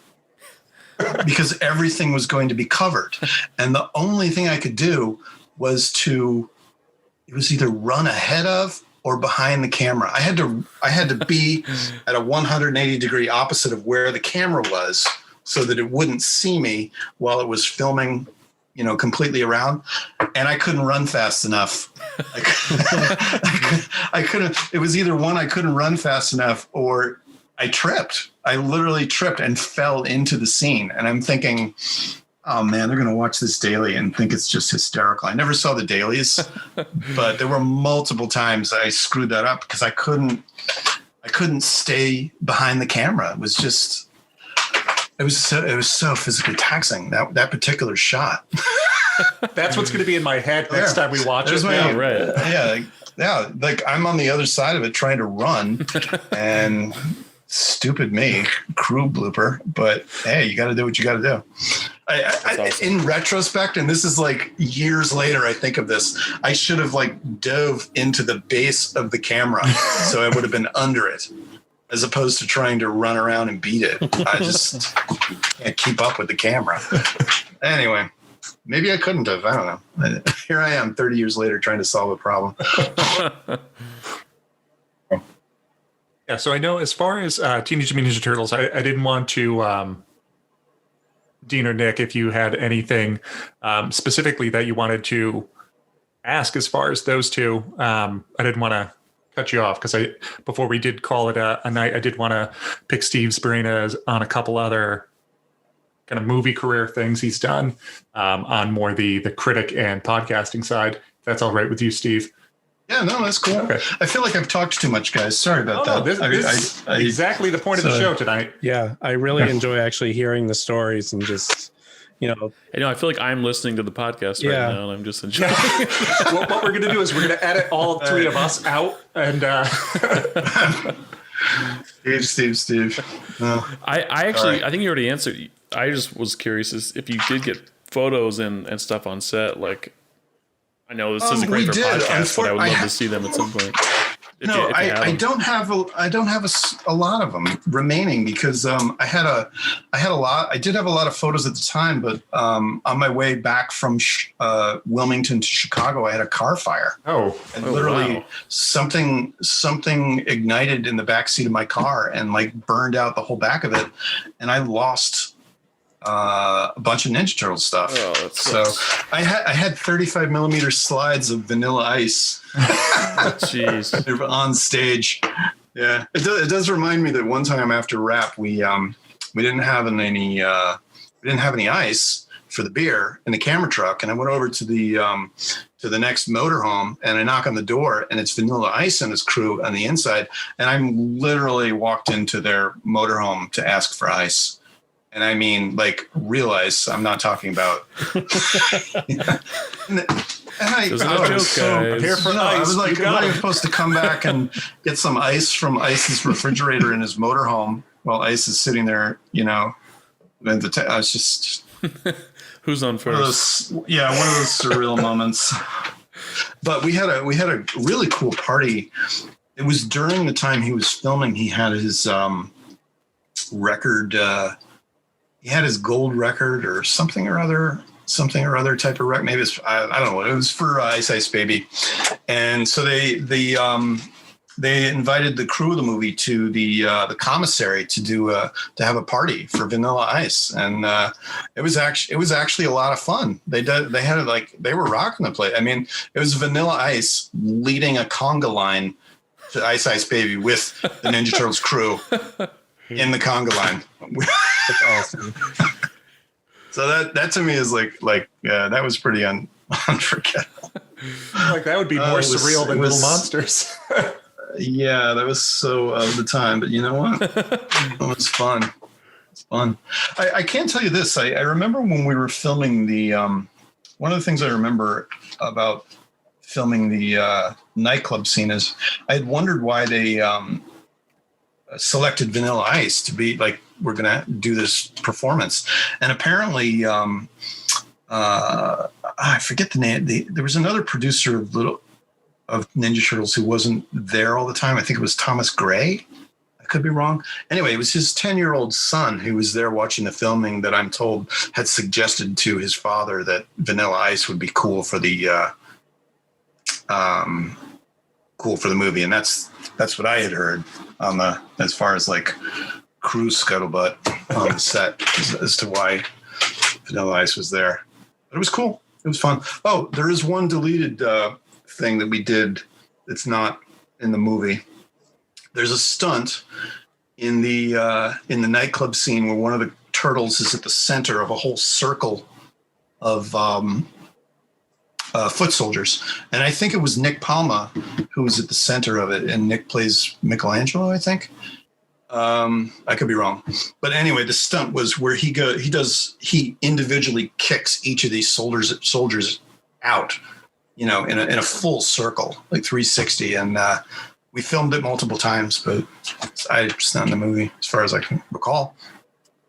because everything was going to be covered. And the only thing I could do was either run ahead of or behind the camera. I had to be at a 180 degree opposite of where the camera was so that it wouldn't see me while it was filming, you know, completely around. And I couldn't run fast enough. I couldn't, it was either one, I couldn't run fast enough, or I tripped. I literally tripped and fell into the scene. And I'm thinking, oh man, they're going to watch this daily and think it's just hysterical. I never saw the dailies, but there were multiple times I screwed that up because I couldn't stay behind the camera. It was so physically taxing, that particular shot. That's what's going to be in my head next time we watch it. Right. Yeah. Like I'm on the other side of it trying to run, and stupid me, crew blooper. But hey, you got to do what you got to do. Awesome. In retrospect, and this is like years later, I think of this, I should have like dove into the base of the camera so I would have been under it, as opposed to trying to run around and beat it. I just can't keep up with the camera. Anyway, maybe I couldn't have. I don't know. Here I am 30 years later trying to solve a problem. Yeah, so I know as far as Teenage Mutant Ninja Turtles, I didn't want to, Dean or Nick, if you had anything specifically that you wanted to ask as far as those two. I didn't want to cut you off because before we did call it a night, I did want to pick Steve's brain on a couple other kind of movie career things he's done on more the critic and podcasting side. If that's all right with you, Steve. Yeah, no, that's cool. Okay. I feel like I've talked too much, guys. Sorry about that. No, this is exactly the point of the show tonight. Yeah, I really enjoy actually hearing the stories and just, I feel like I'm listening to the podcast right now, and I'm just enjoying it. What we're going to do is we're going to edit all three of us out, and Steve. No. I think you already answered. I just was curious if you did get photos and stuff on set, like. I know this isn't great for podcasts, but I would love to see them at some point. I don't have a lot of them remaining because I did have a lot of photos at the time, but on my way back from Wilmington to Chicago, I had a car fire. Literally something ignited in the back seat of my car and like burned out the whole back of it, and I lost a bunch of Ninja Turtle stuff. So I had 35 millimeter slides of Vanilla Ice. Jeez. They were on stage. Yeah, it does remind me that one time after rap we didn't have any ice, for the beer in the camera truck, and I went over to the next motorhome, and I knock on the door, and it's Vanilla Ice and his crew on the inside, and I literally walked into their motorhome to ask for ice. And I mean, like, real ice. I'm not talking about. I was like, am I supposed to come back and get some ice from Ice's refrigerator in his motorhome while Ice is sitting there, you know? And I was just. Who's on first? One of those surreal moments. But we had a really cool party. It was during the time he was filming. He had his record. He had his gold record or something or other type of record. Maybe it's I don't know. It was for Ice Baby, and so they invited the crew of the movie to the commissary to have a party for Vanilla Ice, and it was actually a lot of fun. They were rocking the place. I mean, it was Vanilla Ice leading a conga line to Ice Baby with the Ninja Turtles crew in the conga line. That's awesome. So that to me is like that was pretty unforgettable. Like that would be more surreal than Little Monsters. Yeah, that was so of the time, but you know what? It was fun. It's fun. I can tell you this. I remember when we were filming the one of the things I remember about filming the nightclub scene is I had wondered why they selected Vanilla Ice to be like, we're going to do this performance. And apparently, I forget the name. There was another producer of Ninja Turtles who wasn't there all the time. I think it was Thomas Gray. I could be wrong. Anyway, it was his 10-year-old son who was there watching the filming that I'm told had suggested to his father that Vanilla Ice would be cool for the movie. And that's what I had heard as far as like crew scuttlebutt on the set as to why Vanilla Ice was there. But it was cool. It was fun. Oh, there is one deleted thing that we did that's not in the movie. There's a stunt in the nightclub scene where one of the turtles is at the center of a whole circle of foot soldiers, and I think it was Nick Palma who was at the center of it, and Nick plays Michelangelo, I think. I could be wrong, but anyway, the stunt was where he individually kicks each of these soldiers out, you know, in a full circle, like 360, and we filmed it multiple times, but it's not in the movie as far as I can recall.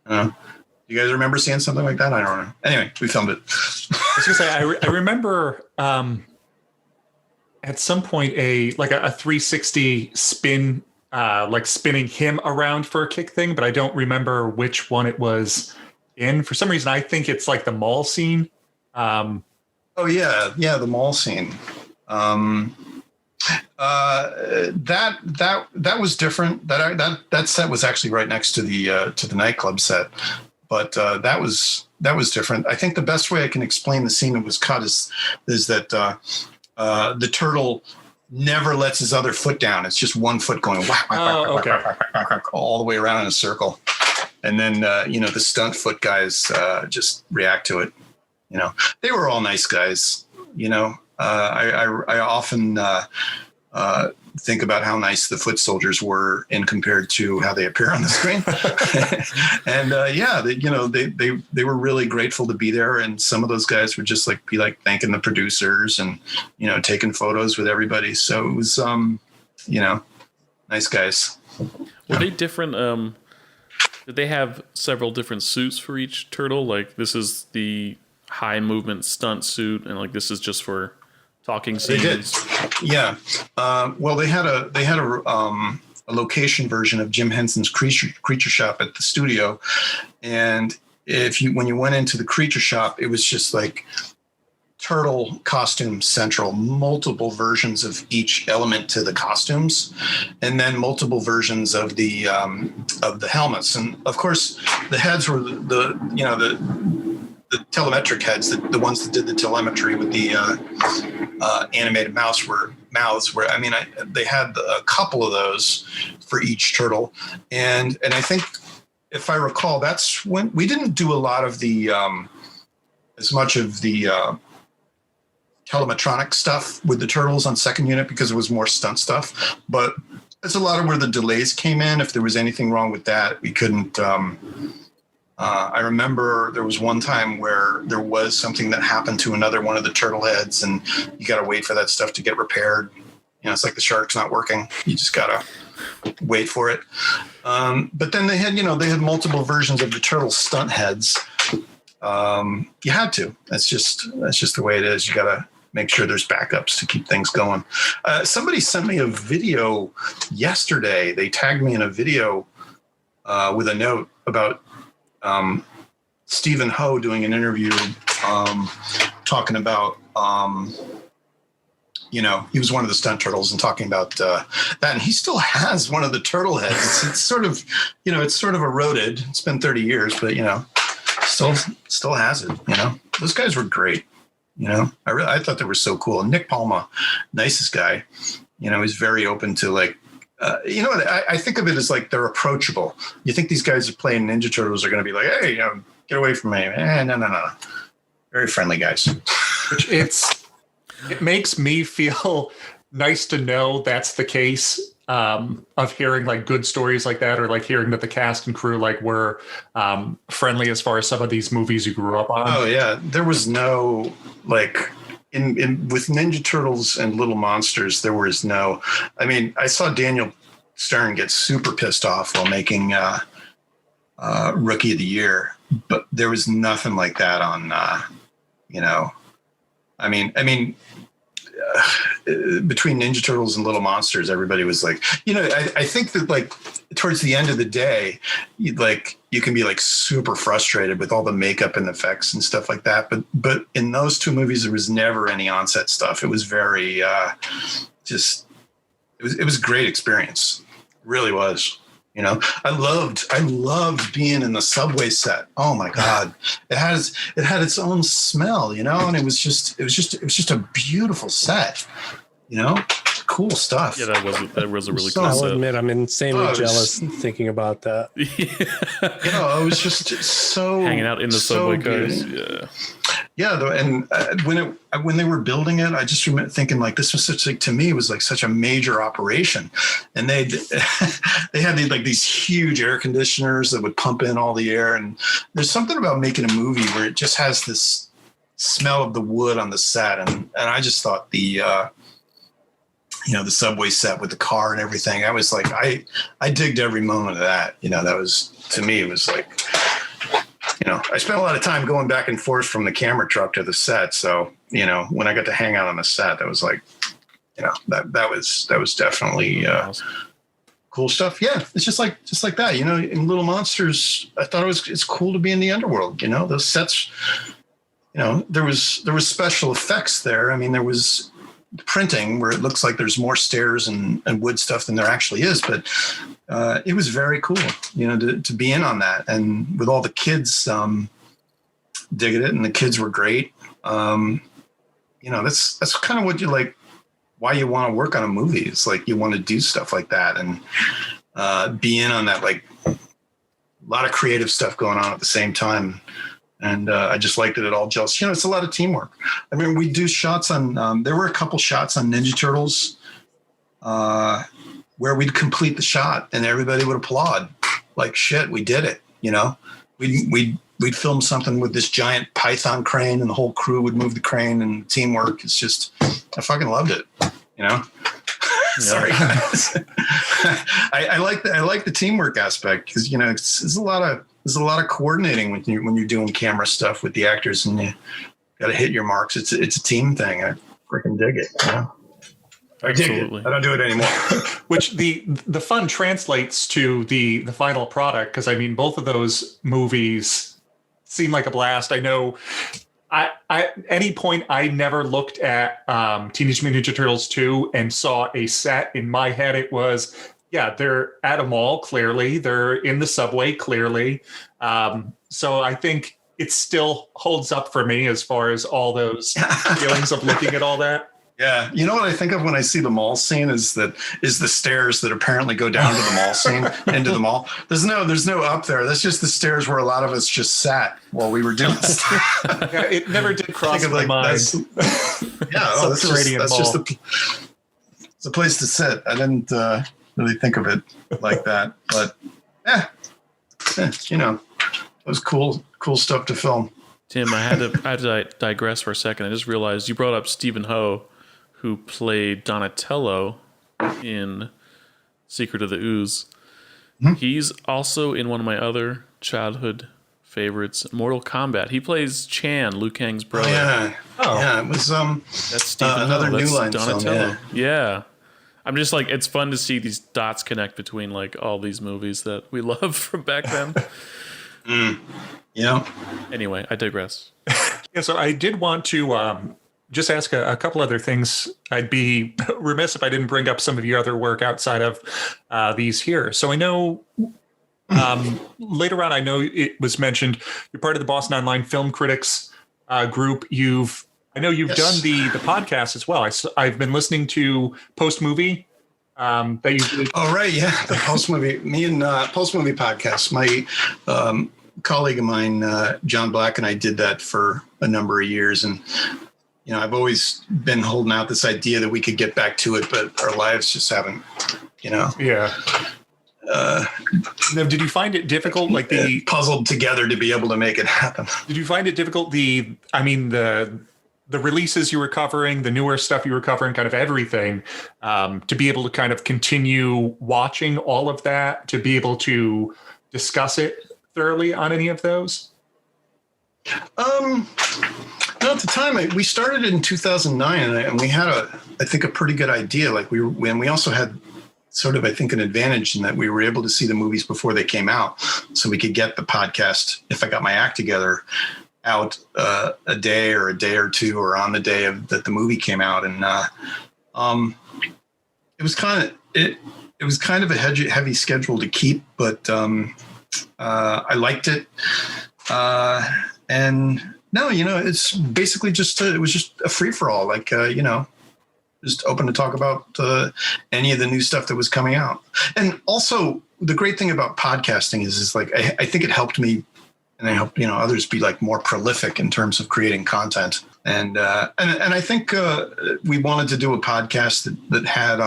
You guys remember seeing something like that? I don't know. Anyway, we filmed it. I was gonna say I remember at some point a 360 spin, like spinning him around for a kick thing, but I don't remember which one it was in. For some reason, I think it's like the mall scene. Oh yeah, the mall scene. That was different. That set was actually right next to the nightclub set, but that was different. I think the best way I can explain the scene that was cut is that the turtle never lets his other foot down. It's just one foot going whack, whack, whack, whack, whack, whack, whack, all the way around in a circle, and then the stunt foot guys just react to it. You know, they were all nice guys. You know, I often think about how nice the foot soldiers were in compared to how they appear on the screen. And they were really grateful to be there. And some of those guys would just be thanking the producers and, taking photos with everybody. So it was, nice guys. Were they different? Did they have several different suits for each turtle? Like this is the high movement stunt suit, and this is just for talking scenes. They did. Yeah. Well, they had a location version of Jim Henson's Creature Shop at the studio, and when you went into the Creature Shop, it was just like turtle costume central, multiple versions of each element to the costumes, and then multiple versions of the helmets, and of course the heads were the telemetric heads, the ones that did the telemetry with the animated mouths were they had a couple of those for each turtle, and I think if I recall, that's when we didn't do a lot of the as much of the telemetronic stuff with the turtles on second unit because it was more stunt stuff. But it's a lot of where the delays came in. If there was anything wrong with that, we couldn't. I remember there was one time where there was something that happened to another one of the turtle heads, and you got to wait for that stuff to get repaired. It's like the shark's not working. You just got to wait for it. But then they had multiple versions of the turtle stunt heads. You had to. That's just the way it is. You got to make sure there's backups to keep things going. Somebody sent me a video yesterday. They tagged me in a video with a note about Stephen Ho doing an interview talking about, he was one of the stunt turtles and talking about that. And he still has one of the turtle heads. It's sort of, it's sort of eroded. It's been 30 years, but, still has it. Those guys were great. I thought they were so cool. And Nick Palma, nicest guy, he's very open to like, I think of it as like they're approachable. You think these guys are playing Ninja Turtles are going to be like, hey, get away from me. No. Very friendly guys. It makes me feel nice to know that's the case, of hearing like good stories like that, or like hearing that the cast and crew like were friendly as far as some of these movies you grew up on. Oh yeah. There was no like in with Ninja Turtles and Little Monsters, there was no, I saw Daniel Stern get super pissed off while making Rookie of the Year, but there was nothing like that on, between Ninja Turtles and Little Monsters, everybody was like, I think that like towards the end of the day, you can be like super frustrated with all the makeup and effects and stuff like that. But in those two movies, there was never any onset stuff. It was very it was a great experience. It really was. I loved being in the subway set. Oh my God. It had its own smell, and it was just a beautiful set, cool stuff. Yeah, that was a really So cool I'll set. admit I'm insanely jealous thinking about that. It was just so Hanging out in the subway cars. Yeah. Yeah, and when they were building it, I just remember thinking like this was to me it was like such a major operation, and they had these huge air conditioners that would pump in all the air, and there's something about making a movie where it just has this smell of the wood on the set, and I just thought the subway set with the car and everything, I was like I digged every moment of that. That was, to me, it was like. I spent a lot of time going back and forth from the camera truck to the set. So, when I got to hang out on the set, that was like, that was definitely cool stuff. Yeah. It's just like that, in Little Monsters, I thought it's cool to be in the underworld, those sets, there was special effects there. There was printing where it looks like there's more stairs and wood stuff than there actually is, but it was very cool, to be in on that, and with all the kids digging it, and the kids were great. That's kind of what you like, why you want to work on a movie. It's like you want to do stuff like that and be in on that, like a lot of creative stuff going on at the same time. And I just liked it all just, it's a lot of teamwork. We do shots on, there were a couple shots on Ninja Turtles where we'd complete the shot and everybody would applaud. Like, shit, we did it, We'd film something with this giant Python crane and the whole crew would move the crane, and teamwork. It's just, I fucking loved it, Sorry, guys. I like the teamwork aspect because, there's a lot of coordinating when you're doing camera stuff with the actors, and you got to hit your marks. It's a team thing. I freaking dig it. I dig it. I don't do it anymore. Which the fun translates to the final product, because both of those movies seem like a blast. I know. At any point, I never looked at Teenage Mutant Ninja Turtles 2 and saw a set. In my head, it was, they're at a mall, clearly. They're in the subway, clearly. So I think it still holds up for me as far as all those feelings of looking at all that. Yeah, you know what I think of when I see the mall scene is the stairs that apparently go down to the mall scene into the mall. There's no up there. That's just the stairs where a lot of us just sat while we were doing stuff. Yeah, it never did cross my mind. That's just it's a place to sit. I didn't really think of it like that, but it was cool stuff to film. Tim, I had to digress for a second. I just realized you brought up Stephen Ho, who played Donatello in Secret of the Ooze. Mm-hmm. He's also in one of my other childhood favorites, Mortal Kombat. He plays Chan, Liu Kang's brother. Yeah, it was that's Stephen another Ho. New That's Line Donatello. film. Yeah. I'm just like, it's fun to see these dots connect between like all these movies that we love from back then. Yeah. Anyway, I digress. Yeah, so I did want to just ask a couple other things. I'd be remiss if I didn't bring up some of your other work outside of these here. So I know later on, I know it was mentioned you're part of the Boston Online Film Critics group. I know you've done the podcast as well. I've been listening to Post Movie that you did. Oh, right. Yeah. The Post Movie, me and Post Movie podcast. My colleague of mine, John Black, and I did that for a number of years. And, I've always been holding out this idea that we could get back to it, but our lives just haven't, Yeah. Now, did you find it difficult, like puzzled together to be able to make it happen? Did you find it difficult? The releases you were covering, the newer stuff you were covering, kind of everything, to be able to kind of continue watching all of that, to be able to discuss it thoroughly on any of those? No, at the time we started in 2009, and we had I think a pretty good idea. Like we also had sort of, I think, an advantage in that we were able to see the movies before they came out, so we could get the podcast, if I got my act together, out a day or two, or on the day that the movie came out. And it was kind of a heavy schedule to keep, but I liked it. And no, it's basically it was just a free for all, like, just open to talk about any of the new stuff that was coming out. And also the great thing about podcasting is like, I think it helped me, and I hope, others be like more prolific in terms of creating content. And I think we wanted to do a podcast that had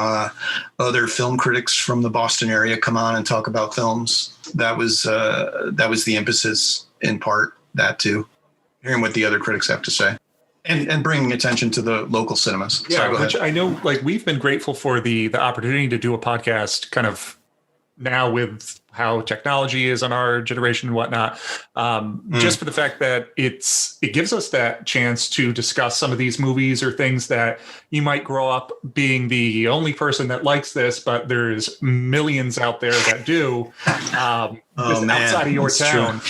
other film critics from the Boston area come on and talk about films. That was the emphasis, in part, that too, hearing what the other critics have to say. And bringing attention to the local cinemas. Yeah, which I know, like, we've been grateful for the opportunity to do a podcast kind of now with how technology is on our generation and whatnot, just for the fact that it gives us that chance to discuss some of these movies or things that you might grow up being the only person that likes this, but there's millions out there that do, outside of your town.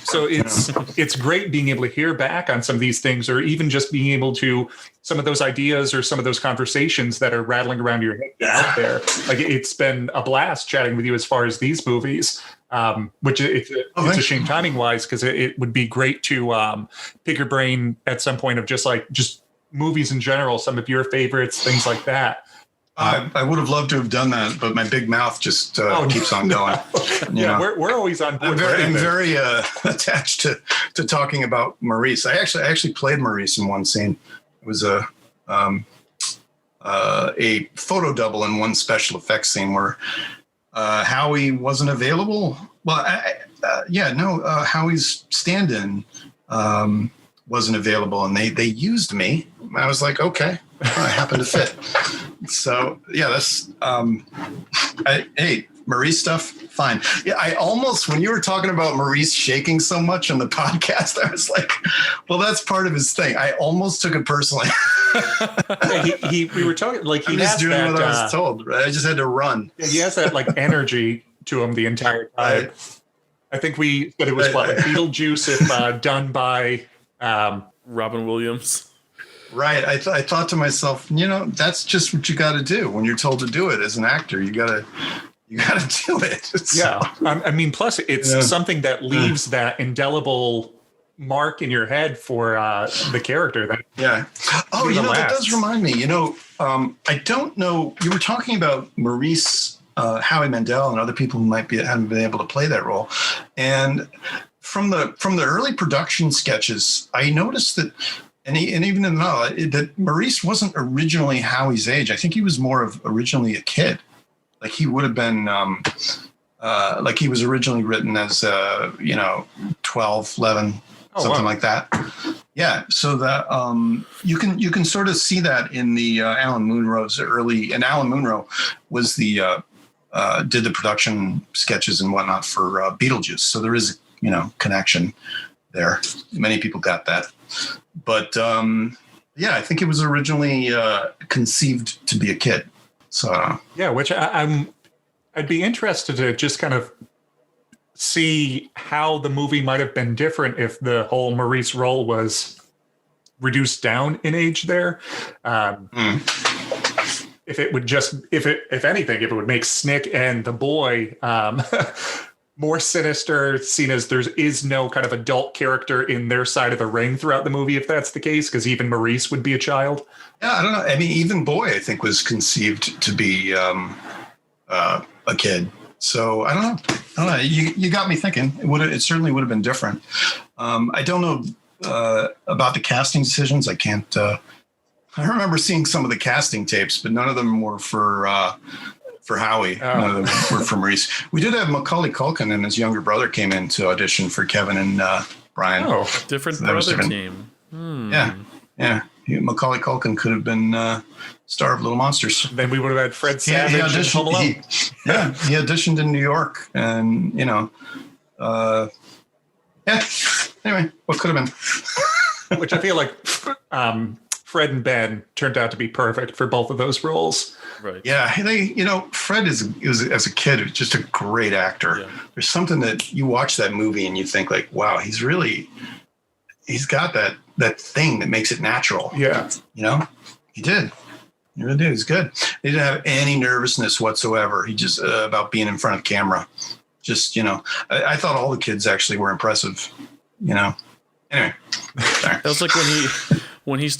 So it's great being able to hear back on some of these things, or even just being able to, some of those ideas or some of those conversations that are rattling around your head out there. Like, it's been a blast chatting with you as far as these movies, which it's a shame timing wise, because it would be great to pick your brain at some point of just movies in general, some of your favorites, things like that. I would have loved to have done that, but my big mouth just keeps on going. Yeah, we're always on board. I'm very attached to talking about Maurice. I actually played Maurice in one scene. It was a photo double in one special effects scene where Howie wasn't available. Well, Howie's stand-in wasn't available, and they used me. I was like, okay, I happen to fit. So yeah, that's hey, Maurice stuff, fine. Yeah, I almost, when you were talking about Maurice shaking so much on the podcast, I was like, well, that's part of his thing. I almost took it personally. We were talking, like, he was doing what I was told, right? I just had to run. Yeah, he has that like energy to him the entire time. Right. I think we said it was like Beetlejuice if done by Robin Williams. Right. I thought to myself, that's just what you got to do when you're told to do it as an actor. You got to do it. So, yeah. I mean, plus it's something that leaves that indelible mark in your head for the character. That Oh, that does remind me. I don't know. You were talking about Maurice, Howie Mandel, and other people who haven't been able to play that role. And from the early production sketches, I noticed that, and even in that Maurice wasn't originally Howie's age. I think he was more of originally a kid. Like he would have been, like he was originally written as 12, 11. Something like that. Yeah. So that you can sort of see that in the Alan Munro's early, and Alan Munro was did the production sketches and whatnot for Beetlejuice. So there is, connection there. Many people got that. But I think it was originally conceived to be a kid. So which I'd be interested to just kind of see how the movie might have been different if the whole Maurice role was reduced down in age there. If it would if anything, if it would make Snick and the boy more sinister, seen as there is no kind of adult character in their side of the ring throughout the movie, if that's the case, because even Maurice would be a child. Yeah, I don't know. I mean, even boy, I think, was conceived to be a kid. So I don't know. You got me thinking. It certainly would have been different. I don't know about the casting decisions. I can't. I remember seeing some of the casting tapes, but none of them were for Howie. None of them were for Maurice. We did have Macaulay Culkin and his younger brother came in to audition for Kevin and Brian. Oh, different brother team. Yeah. Macaulay Culkin could have been star of Little Monsters. Then we would have had Fred Savage in Home Alone. He auditioned in New York, and Anyway, what could have been? Which I feel like Fred and Ben turned out to be perfect for both of those roles. Right. Yeah, Fred is as a kid just a great actor. Yeah. There's something that you watch that movie and you think like, wow, he's got that thing that makes it natural. Yeah. He did. He really did. He's good. He didn't have any nervousness whatsoever. He just about being in front of camera. Just, I thought all the kids actually were impressive, Anyway. That was like when he's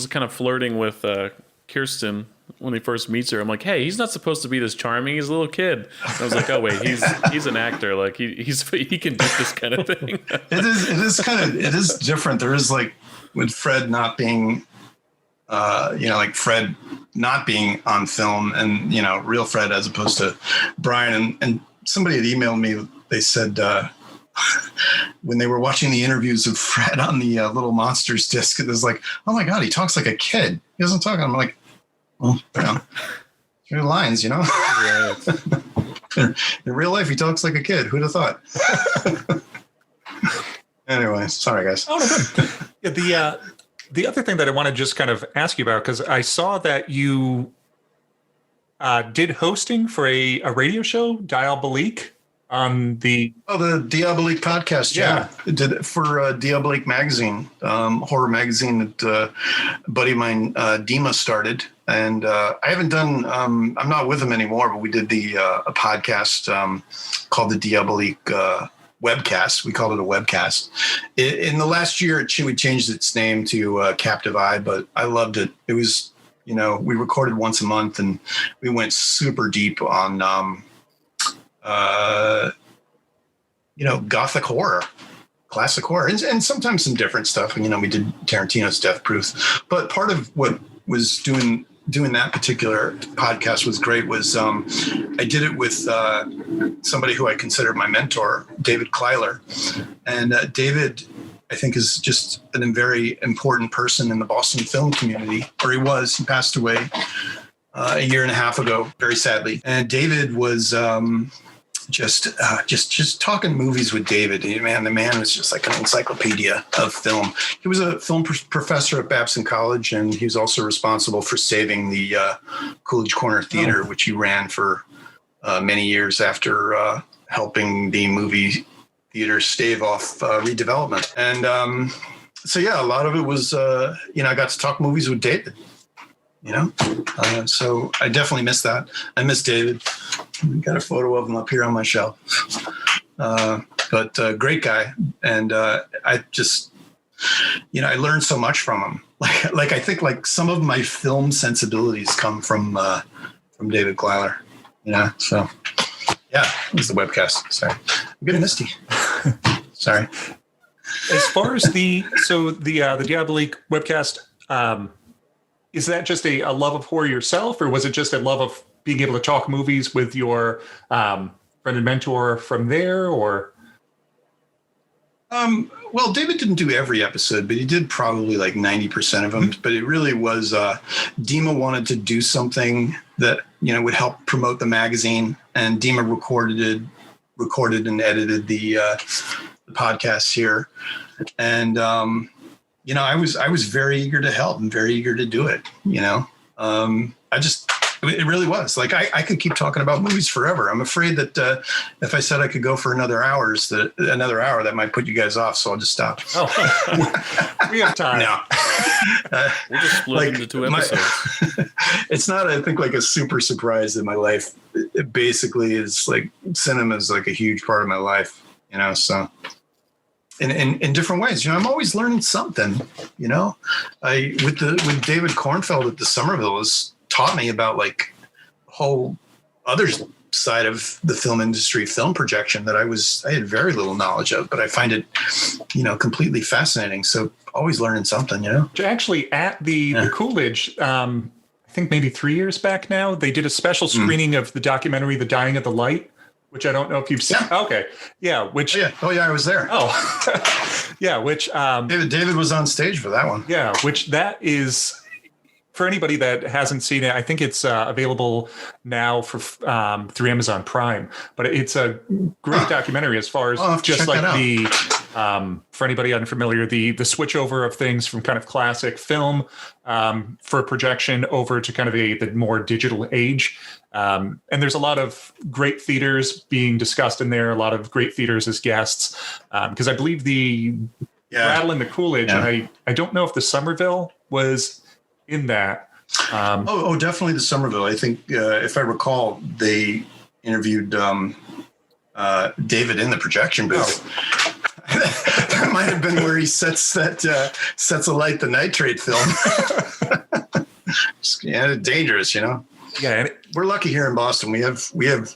kind of flirting with Kirsten when he first meets her. I'm like, hey, he's not supposed to be this charming. He's a little kid. And I was like, oh wait, he's an actor. Like he can do this kind of thing. It is different. There is like with Fred not being, like Fred not being on film and, real Fred as opposed to Brian. And somebody had emailed me. They said, when they were watching the interviews of Fred on the Little Monsters disc, it was like, oh my God, he talks like a kid. He doesn't talk. I'm like, well, through lines, Right. In real life, he talks like a kid. Who'd have thought? Anyway, sorry, guys. Oh, no, good. The other thing that I want to just kind of ask you about, because I saw that you did hosting for a radio show, Diabolique, on the Diabolique podcast. Yeah. Did it for Diabolique magazine, horror magazine that a buddy of mine, Dima, started. And I haven't done, I'm not with him anymore, but we did a podcast called the Diabolique webcast. We called it a webcast. In the last year, we changed its name to Captive Eye, but I loved it. It was, we recorded once a month and we went super deep on, gothic horror, classic horror, and sometimes some different stuff. We did Tarantino's Death Proof, but part of what was doing that particular podcast was great was I did it with somebody who I consider my mentor, David Kleiler. And David, I think, is just a very important person in the Boston film community, or he was. He passed away a year and a half ago, very sadly. And David was just talking movies with David. Man, the man was just like an encyclopedia of film. He was a film professor at Babson College, and he was also responsible for saving the Coolidge Corner Theater, which he ran for many years after helping the movie theater stave off redevelopment. And a lot of it was, I got to talk movies with David. So I definitely miss that. I miss David. Got a photo of him up here on my shelf. but great guy. And I just, I learned so much from him. Like I think like some of my film sensibilities come from David Gleiler, so yeah, it was the webcast. Sorry. I'm getting misty. Sorry. As far as the Diabolique webcast, is that just a love of horror yourself, or was it just a love of being able to talk movies with your friend and mentor from there, or? Well, David didn't do every episode, but he did probably like 90% of them. Mm-hmm. But it really was, Dima wanted to do something that, would help promote the magazine, and Dima recorded and edited the podcasts here. And, I was very eager to help and very eager to do it. It really was like, I could keep talking about movies forever. I'm afraid that if I said I could go for another hour, that might put you guys off. So I'll just stop. Oh, we have time. No. We'll just split into 2 episodes. It's not, I think, like a super surprise in my life. It basically is like cinema is like a huge part of my life, so. In different ways, I'm always learning something, with David Kornfeld at the Somerville has taught me about like the whole other side of the film industry, film projection that I had very little knowledge of, but I find it, completely fascinating. So always learning something, Actually at the Coolidge, I think maybe 3 years back now, they did a special screening of the documentary, The Dying of the Light, which I don't know if you've seen. Yeah. Okay. Yeah. Which. Oh yeah, I was there. Oh, yeah. Which. David was on stage for that one. Yeah. Which that is, for anybody that hasn't seen it, I think it's available now for through Amazon Prime. But it's a great documentary as far as just like the for anybody unfamiliar, the switchover of things from kind of classic film for projection over to kind of the more digital age. And there's a lot of great theaters being discussed in there, a lot of great theaters as guests, because I believe the Rattle and the Coolidge, and I don't know if the Somerville was in that. Definitely the Somerville. I think if I recall, they interviewed David in the projection booth. Oh. That might have been where he sets alight the nitrate film. Dangerous, Yeah, and we're lucky here in Boston. We have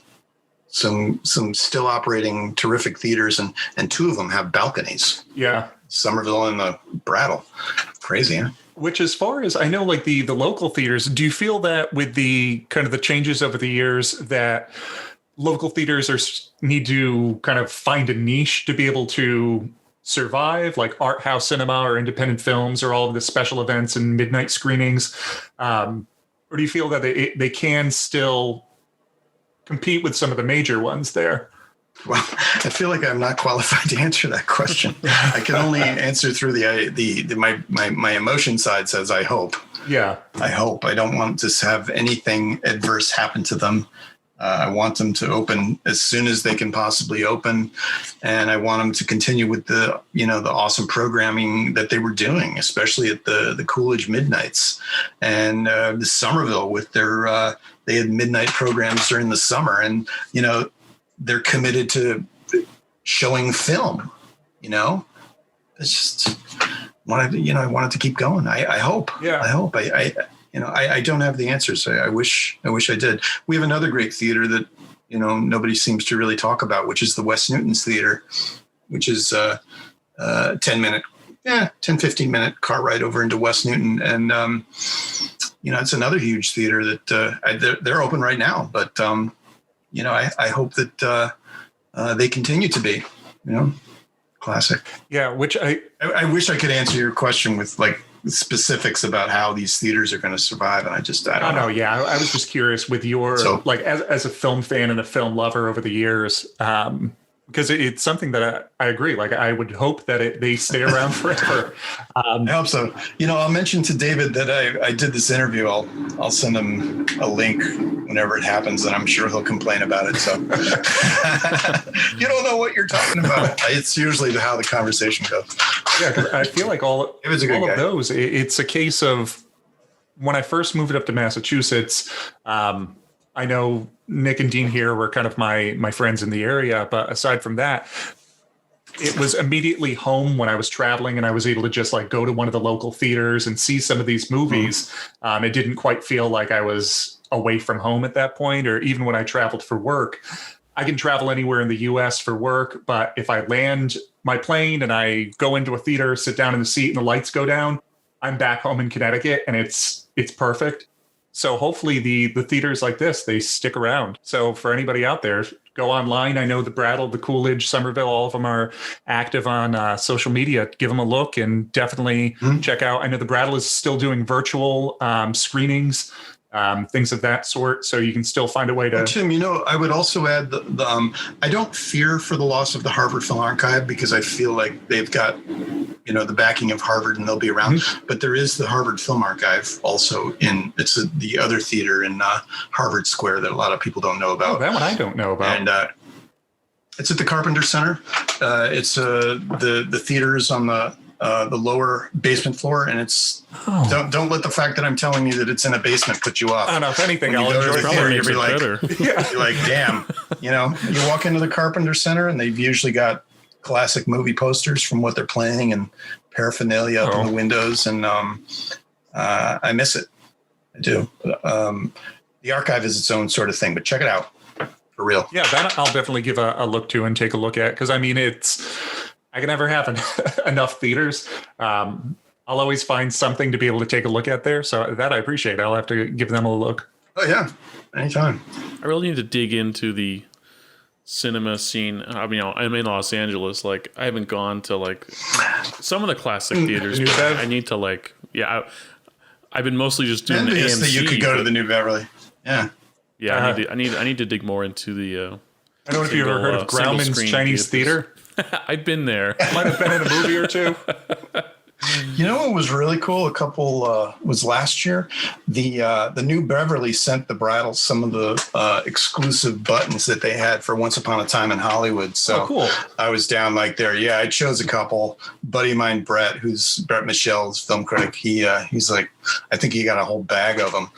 some still operating terrific theaters, and 2 of them have balconies. Yeah, Somerville and the Brattle. Crazy, huh? Which, as far as I know, like the local theaters, do you feel that with the kind of the changes over the years that local theaters need to kind of find a niche to be able to survive, like art house cinema or independent films or all of the special events and midnight screenings? Or do you feel that they can still compete with some of the major ones there? Well, I feel like I'm not qualified to answer that question. I can only answer through my emotion side says, I hope. Yeah. I hope. I don't want to have anything adverse happen to them. I want them to open as soon as they can possibly open. And I want them to continue with the awesome programming that they were doing, especially at the Coolidge Midnights and the Somerville with their, they had midnight programs during the summer, and, they're committed to showing film, it's just I wanted to keep going. I hope, I hope I don't have the answers. I wish I did. We have another great theater that, nobody seems to really talk about, which is the West Newton's Theater, which is 15 minute car ride over into West Newton. And, it's another huge theater that they're open right now, but, I hope that they continue to be, classic. Yeah, which I wish I could answer your question with like specifics about how these theaters are going to survive, and I don't know. Yeah, I was just curious with your like as a film fan and a film lover over the years, because it's something that I agree. Like I would hope that they stay around forever. I hope so. I'll mention to David that I did this interview. I'll send him a link whenever it happens, and I'm sure he'll complain about it. So you don't know what you're talking about. It's usually how the conversation goes. Yeah, because I feel like all of those, it's a case of when I first moved up to Massachusetts. I know Nick and Dean here were kind of my friends in the area, but aside from that, it was immediately home when I was traveling and I was able to just like go to one of the local theaters and see some of these movies. It didn't quite feel like I was away from home at that point, or even when I traveled for work. I can travel anywhere in the US for work, but if I land my plane and I go into a theater, sit down in the seat and the lights go down, I'm back home in Connecticut and it's perfect. So hopefully the theaters like this, they stick around. So for anybody out there, go online. I know the Brattle, the Coolidge, Somerville, all of them are active on social media. Give them a look and definitely check out. I know the Brattle is still doing virtual screenings, things of that sort. So you can still find a way to. Well, Tim, I would also add I don't fear for the loss of the Harvard Film Archive because I feel like they've got, the backing of Harvard and they'll be around. But there is the Harvard Film Archive also it's the other theater in Harvard Square that a lot of people don't know about. Oh, that one I don't know about. And it's at the Carpenter Center. It's the theater is on the lower basement floor, and it's don't let the fact that I'm telling you that it's in a basement put you off. I don't know if anything, When I'll you go to enjoy the it theater, more. you'll be like, better. you're like, damn, you walk into the Carpenter Center and they've usually got classic movie posters from what they're playing and paraphernalia up in the windows, and I miss it. I do. The archive is its own sort of thing, but check it out for real. Yeah, that I'll definitely give a look to and take a look at, because I mean I can never have enough theaters. I'll always find something to be able to take a look at there. So that I appreciate. I'll have to give them a look. Oh yeah, anytime. I really need to dig into the cinema scene. I mean, I'm in Los Angeles. Like, I haven't gone to like some of the classic theaters. I need to I've been mostly just doing the AMC. That you could go to the New Beverly. Yeah. Yeah, I need to dig more into the. I don't know if you've ever heard of Grauman's Chinese Theater. I've been there. Might have been in a movie or two. What was really cool? Was last year. The New Beverly sent the Brattle some of the exclusive buttons that they had for Once Upon a Time in Hollywood. So cool. I was down there. Yeah, I chose a couple. Buddy of mine, Brett Michel's film critic. He's like, I think he got a whole bag of them.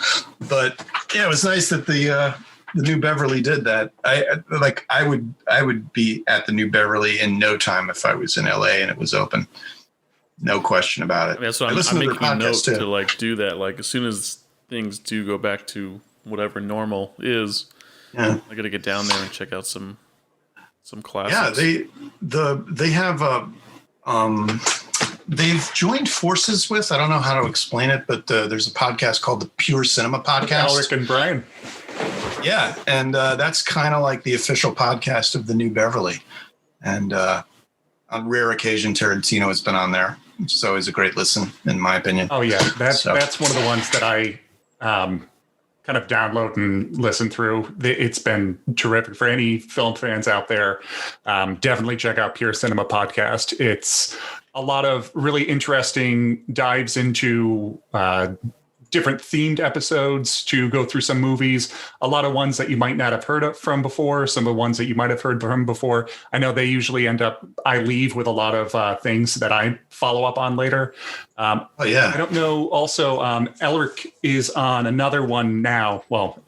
But yeah, it was nice that the New Beverly did that. I would be at the New Beverly in no time if I was in LA and it was open. No question about it. I mean, that's what I'm making a note to like do that. Like as soon as things do go back to whatever normal is, I got to get down there and check out some classics. Yeah, they have they've joined forces with, I don't know how to explain it, but there's a podcast called the Pure Cinema Podcast. Alec and Brian. Yeah, and that's kind of like the official podcast of the New Beverly. And on rare occasion, Tarantino has been on there, which is always a great listen, in my opinion. Oh, yeah. That's one of the ones that I kind of download and listen through. It's been terrific for any film fans out there. Definitely check out Pure Cinema Podcast. It's a lot of really interesting dives into different themed episodes to go through some movies, a lot of ones that you might not have heard of from before, some of the ones that you might have heard from before. I know they usually I leave with a lot of things that I follow up on later. I don't know. Also, Elric is on another one now. Well,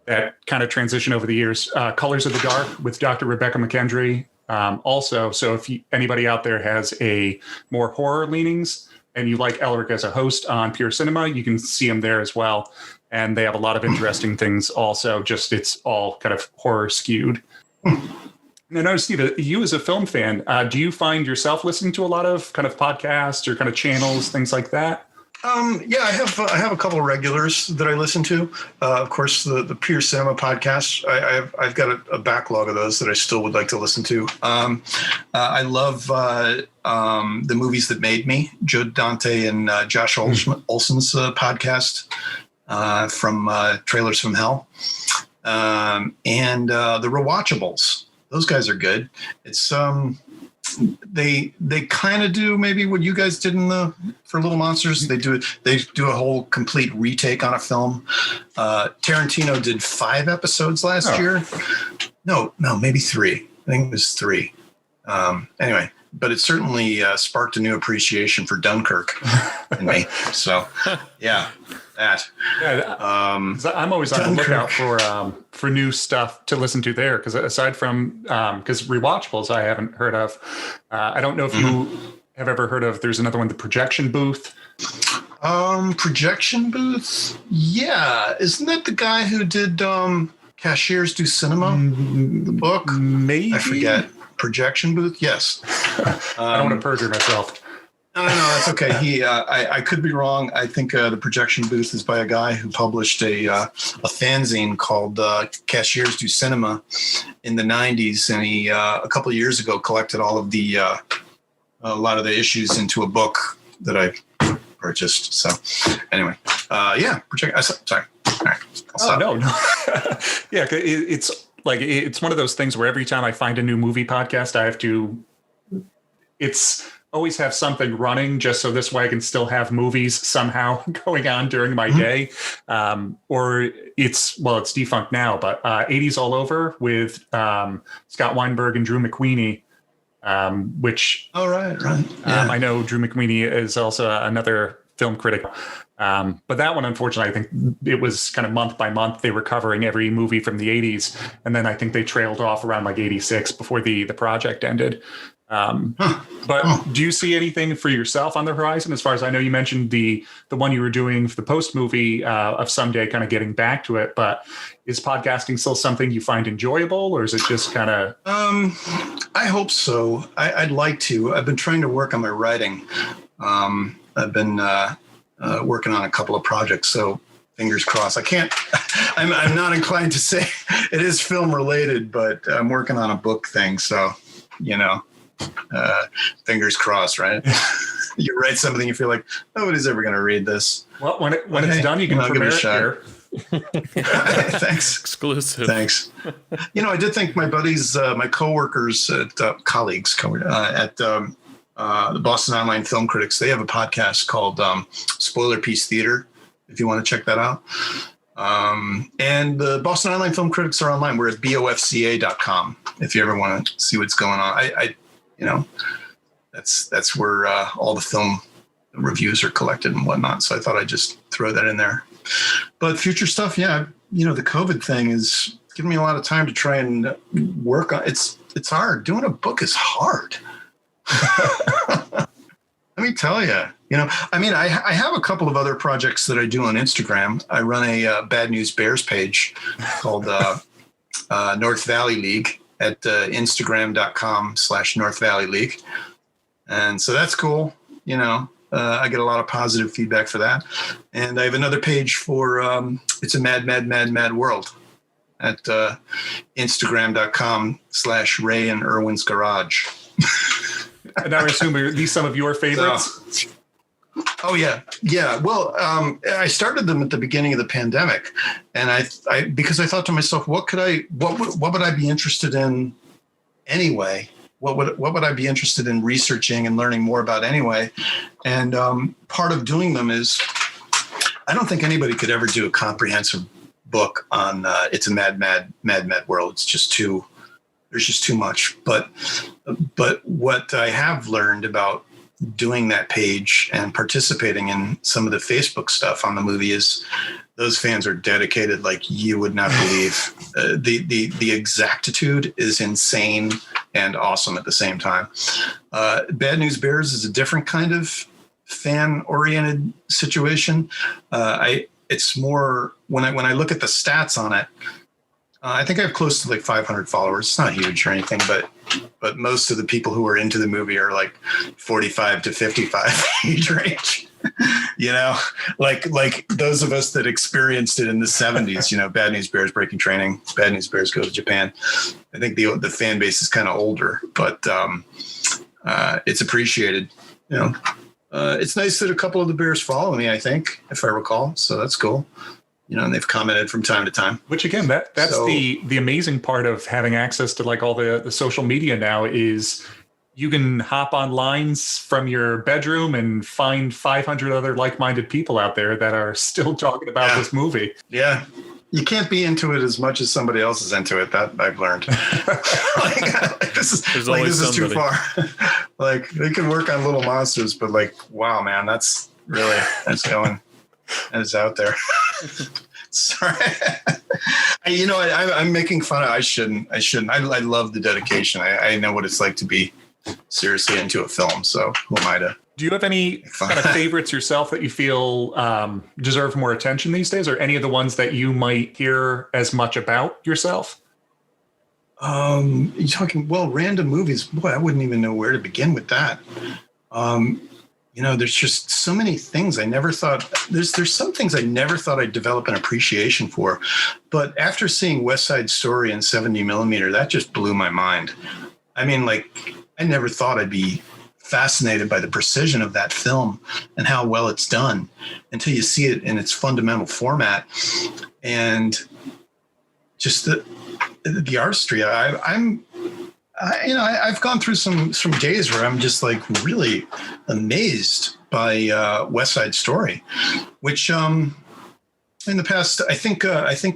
that kind of transition over the years, Colors of the Dark with Dr. Rebecca McKendry. Also, so if anybody out there has a more horror leanings, and you like Elric as a host on Pure Cinema, you can see him there as well. And they have a lot of interesting things also, just it's all kind of horror skewed. And I noticed, Steve, you as a film fan, do you find yourself listening to a lot of kind of podcasts or kind of channels, things like that? Yeah, I have a couple of regulars that I listen to. Of course, the Pure Cinema podcast. I've got a backlog of those that I still would like to listen to. I love the Movies That Made Me, Joe Dante and Josh Olson's podcast from Trailers from Hell, and the Rewatchables. Those guys are good. It's they kind of do maybe what you guys did for Little Monsters. They do a whole complete retake on a film. Tarantino did 5 episodes last year. No, maybe 3. I think it was 3. Anyway, but it certainly sparked a new appreciation for Dunkirk in me. So, yeah, that. Yeah, I'm always on the lookout for new stuff to listen to there. Because aside from because rewatchables, I haven't heard of. I don't know if you have ever heard of. There's another one, The Projection Booth. Projection Booth. Yeah, isn't that the guy who did Cashiers Do Cinema? The book? Maybe. I forget. Projection Booth. Yes. I don't want to perjure myself. No, that's okay. I could be wrong. I think The Projection Booth is by a guy who published a fanzine called Cashiers Do Cinema in the 90s. And he, a couple of years ago, collected all of a lot of the issues into a book that I purchased. So anyway, sorry. All right. No. Yeah. It's one of those things where every time I find a new movie podcast, I have to, always have something running just so this way I can still have movies somehow going on during my day. Or it's defunct now, but 80s All Over with Scott Weinberg and Drew McWeeny, which right. Yeah. I know Drew McWeeny is also another film critic. But that one, unfortunately, I think it was kind of month by month. They were covering every movie from the 80s. And then I think they trailed off around like 86 before the project ended. But do you see anything for yourself on the horizon? As far as I know, you mentioned the one you were doing for the post movie of someday kind of getting back to it. But is podcasting still something you find enjoyable, or is it just kind of? I hope so. I'd like to. I've been trying to work on my writing. I've been working on a couple of projects, so fingers crossed. I can't. I'm not inclined to say it is film related, but I'm working on a book thing, so fingers crossed, right? You write something, you feel like nobody's ever going to read this. Well, when it's done, you can premiere it here. Thanks. Exclusive. Thanks. I did think my buddies, my coworkers, colleagues at the Boston Online Film Critics, they have a podcast called Spoiler Piece Theater, if you want to check that out. And the Boston Online Film Critics are online. We're at bofca.com if you ever want to see what's going on. That's where all the film reviews are collected and whatnot. So I thought I'd just throw that in there. But future stuff, yeah, the COVID thing is giving me a lot of time to try and work on. It's hard. Doing a book is hard. Let me tell you, I have a couple of other projects that I do on Instagram. I run a Bad News Bears page called North Valley League at Instagram.com/North Valley League. And so that's cool. I get a lot of positive feedback for that. And I have another page for It's a Mad, Mad, Mad, Mad World at Instagram.com/Ray and Irwin's Garage. And I assume are these some of your favorites? Oh yeah. Well, I started them at the beginning of the pandemic, and I because I thought to myself, what would I be interested in anyway? What would I be interested in researching and learning more about anyway? And part of doing them is, I don't think anybody could ever do a comprehensive book on It's a Mad, Mad, Mad, Mad World. It's just there's just too much. But what I have learned about doing that page and participating in some of the Facebook stuff on the movie is those fans are dedicated like you would not believe. The exactitude is insane and awesome at the same time. Bad News Bears is a different kind of fan-oriented situation. It's more when I look at the stats on it. I think I have close to like 500 followers. It's not huge or anything, but most of the people who are into the movie are like 45 to 55 age range. Like those of us that experienced it in the 70s. Bad News Bears Breaking Training, Bad News Bears Go to Japan. I think the fan base is kind of older, but it's appreciated. It's nice that a couple of the Bears follow me, I think, if I recall. So that's cool. And they've commented from time to time. Which again, that's the amazing part of having access to like all the social media now is you can hop on lines from your bedroom and find 500 other like-minded people out there that are still talking about this movie. Yeah. You can't be into it as much as somebody else is into it. That I've learned. This is too far. Like they can work on Little Monsters, but like, wow, man, that's going. It's out there. Sorry. I'm making fun of. I shouldn't. I love the dedication. I know what it's like to be seriously into a film. So who am I to? Do you have any kind of favorites yourself that you feel deserve more attention these days, or any of the ones that you might hear as much about yourself? You're talking random movies. Boy, I wouldn't even know where to begin with that. There's just so many things I never thought. There's some things I never thought I'd develop an appreciation for, but after seeing West Side Story in 70mm, that just blew my mind. I mean, like, I never thought I'd be fascinated by the precision of that film and how well it's done until you see it in its fundamental format and just the artistry. I've gone through some days where I'm just like really amazed by West Side Story, which in the past, I think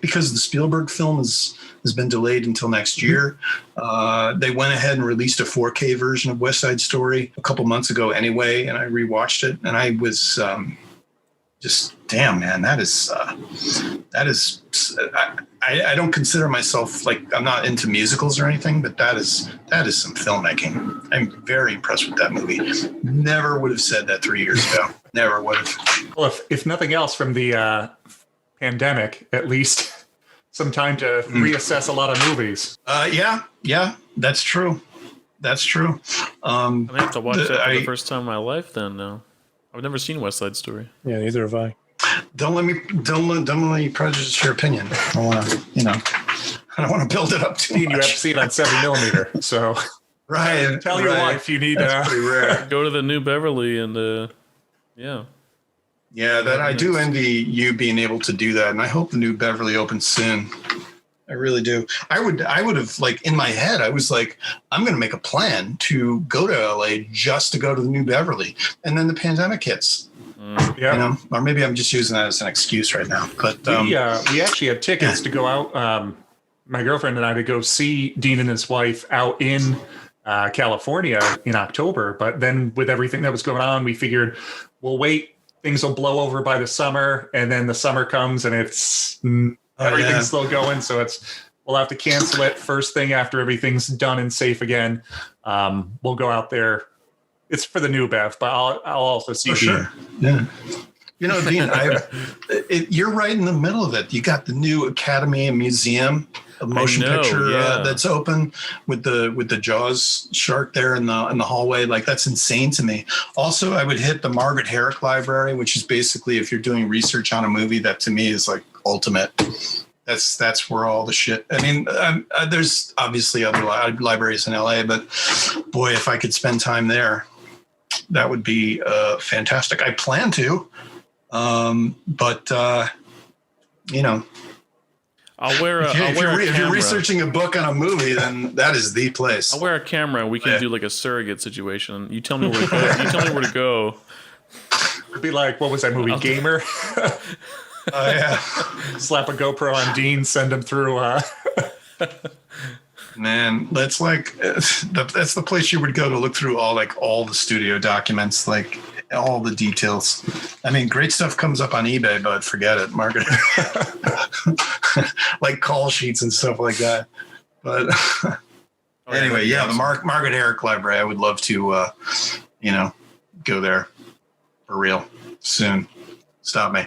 because the Spielberg film has been delayed until next year, they went ahead and released a 4K version of West Side Story a couple months ago anyway, and I rewatched it, and I was just, damn, man, that is I don't consider myself, like, I'm not into musicals or anything, but that is some filmmaking. I'm very impressed with that movie. Never would have said that 3 years ago. Never would have. Well, if nothing else from the pandemic, at least some time to reassess a lot of movies. Yeah, that's true. That's true. I'm gonna have to watch that for the first time in my life. Then now, I've never seen West Side Story. Yeah, neither have I. Don't let me prejudice your opinion. I want to, I don't want to build it up too much. You have to see it on 70mm. So right. Tell your wife you need That's pretty rare. Go to the New Beverly and yeah. Yeah, that I do envy you being able to do that, and I hope the New Beverly opens soon. I really do. I would have, like, in my head, I was like, I'm going to make a plan to go to LA just to go to the New Beverly, and then the pandemic hits. Yeah, or maybe I'm just using that as an excuse right now. But we actually had tickets to go out. My girlfriend and I to go see Dean and his wife out in California in October. But then with everything that was going on, we figured we'll wait. Things will blow over by the summer, and then the summer comes and it's everything's still going. So we'll have to cancel it first thing after everything's done and safe again. We'll go out there. It's for the new Bev, but I'll also see. For sure. Yeah. Dean, you're right in the middle of it. You got the new Academy and Museum of Motion Picture that's open with the Jaws shark there in the hallway. Like, that's insane to me. Also, I would hit the Margaret Herrick Library, which is basically, if you're doing research on a movie, that to me is like ultimate. That's where all the shit. I mean, there's obviously other libraries in LA, but boy, if I could spend time there, that would be fantastic. I plan to, but if you're researching a book on a movie, then that is the place. I'll wear a camera and we can do like a surrogate situation. You tell me where to go. You tell me where to go. It'd be like, what was that movie, Gamer? Oh, yeah. Slap a GoPro on Dean, send him through. Man, that's like that's the place you would go to look through all the studio documents, like all the details. I mean, great stuff comes up on eBay, but forget it, Margaret. Like call sheets and stuff like that. But anyway, the Margaret Herrick Library. I would love to, go there for real soon. Stop me.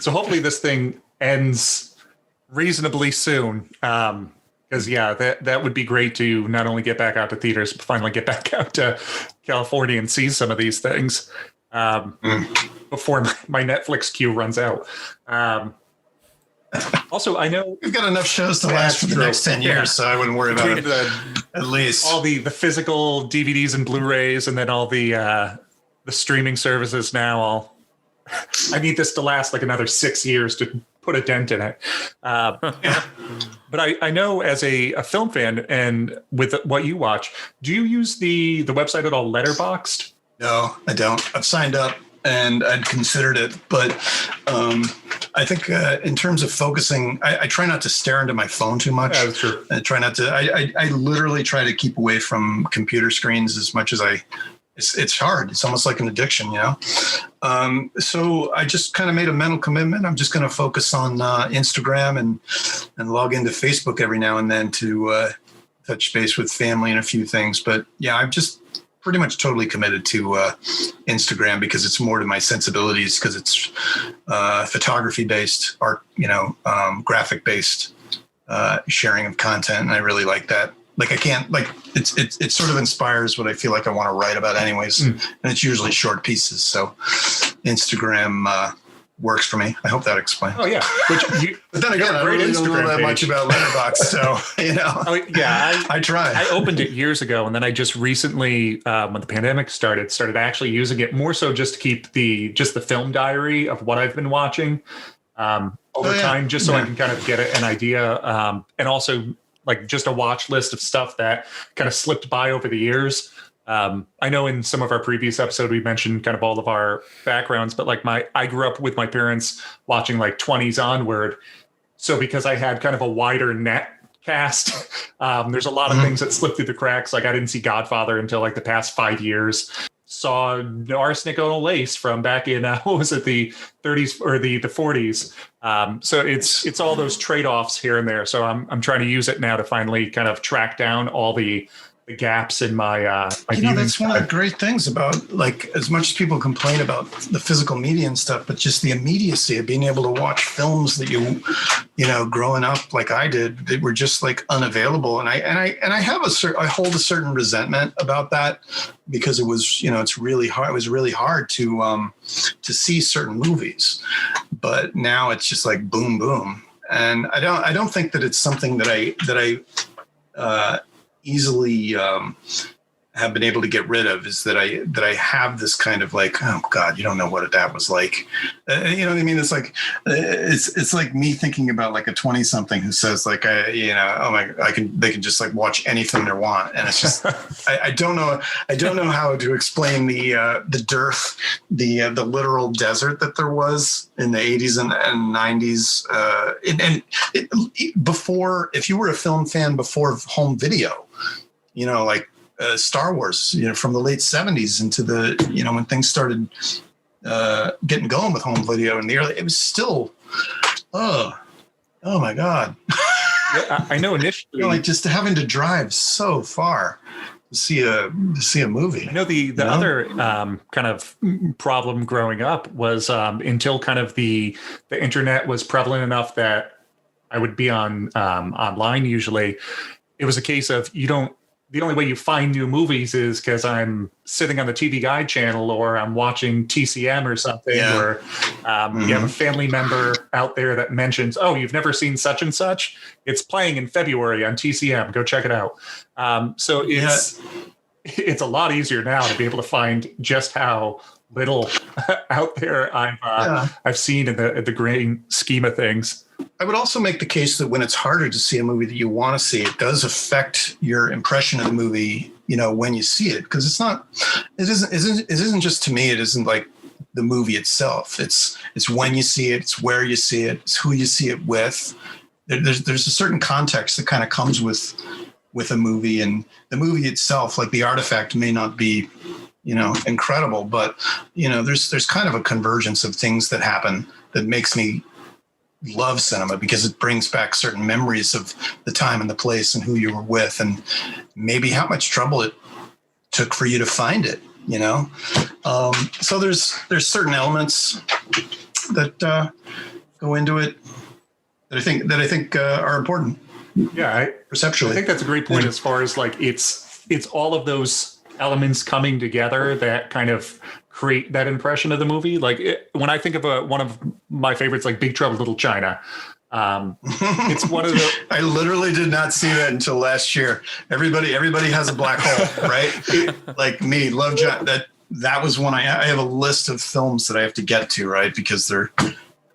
So hopefully this thing ends reasonably soon. Because that would be great to not only get back out to theaters, but finally get back out to California and see some of these things before my Netflix queue runs out. Also, I know we've got enough shows to last for the next 10 years, so I wouldn't worry about it. At least all the physical DVDs and Blu-rays, and then all the streaming services now. I need this to last like another 6 years to put a dent in it. But I know as a film fan, and with what you watch, do you use the website at all, Letterboxd? No, I don't. I've signed up and I'd considered it, but I think in terms of focusing, I try not to stare into my phone too much. Yeah, that's true. I try not to. I literally try to keep away from computer screens as much as I. It's hard. It's almost like an addiction, you know. So I just kind of made a mental commitment. I'm just going to focus on Instagram and log into Facebook every now and then to touch base with family and a few things. But yeah, I've just pretty much totally committed to Instagram because it's more to my sensibilities, because it's photography based, art, you know, graphic based sharing of content, and I really like that. Like I can't like it sort of inspires what I feel like I want to write about anyways, and it's usually short pieces. So Instagram works for me. I hope that explains. Oh yeah, but then again, I really don't know that much about Letterboxd, so you know. Oh yeah, I try. I opened it years ago, and then I just recently, when the pandemic started actually using it more so just to keep the film diary of what I've been watching over time, just so I can kind of get an idea, and also like just a watch list of stuff that kind of slipped by over the years. I know in some of our previous episode, we mentioned kind of all of our backgrounds, but like I grew up with my parents watching like 20s onward. So because I had kind of a wider net cast, there's a lot of things that slipped through the cracks. Like I didn't see Godfather until like the past 5 years. Saw Arsenic on a Lace from back in, what was it, the 30s or the 40s. So it's all those trade-offs here and there. So I'm trying to use it now to finally kind of track down all the gaps in my you know, that's one of the great things about, like, as much as people complain about the physical media and stuff, but just the immediacy of being able to watch films that you know, growing up like I did, that were just like unavailable. And I hold a certain resentment about that, because it was, you know, it's really hard. It was really hard to see certain movies, but now it's just like boom, boom. And I don't think that it's something that I easily have been able to get rid of, is that I have this kind of like, oh God, you don't know what that was like. You know what I mean? It's like, it's like me thinking about like a 20 something who says like, you know, they can just like watch anything they want. And it's just, I don't know how to explain the dearth, the literal desert that there was in the 80s and 90s. Before, if you were a film fan before home video, you know, like, Star Wars, you know, from the late 70s into the, you know, when things started getting going with home video in the early, it was still, oh my God. Yeah, I know initially, you know, like just having to drive so far to see a movie. I know the other kind of problem growing up was until kind of the internet was prevalent enough that I would be on online usually. It was a case of the only way you find new movies is because I'm sitting on the TV Guide channel, or I'm watching TCM or something, or you have a family member out there that mentions, oh, you've never seen such and such? It's playing in February on TCM. Go check it out. So it's a lot easier now to be able to find just how little out there I've seen in the grand scheme of things. I would also make the case that when it's harder to see a movie that you want to see, it does affect your impression of the movie, you know, when you see it. Because it isn't just, to me, it isn't like the movie itself. It's when you see it, it's where you see it, it's who you see it with. There's a certain context that kind of comes with a movie, and the movie itself, like the artifact, may not be, you know, incredible, but, you know, there's kind of a convergence of things that happen that makes me love cinema, because it brings back certain memories of the time and the place and who you were with, and maybe how much trouble it took for you to find it, you know? So there's certain elements that go into it that I think are important. Yeah, perceptually. I think that's a great point, as far as like it's all of those elements coming together that kind of create that impression of the movie. Like when I think of one of my favorites, like Big Trouble in Little China, it's one of the. I literally did not see that until last year. Everybody has a black hole, right? Like me, love John. That was one I have a list of films that I have to get to, right? Because they're,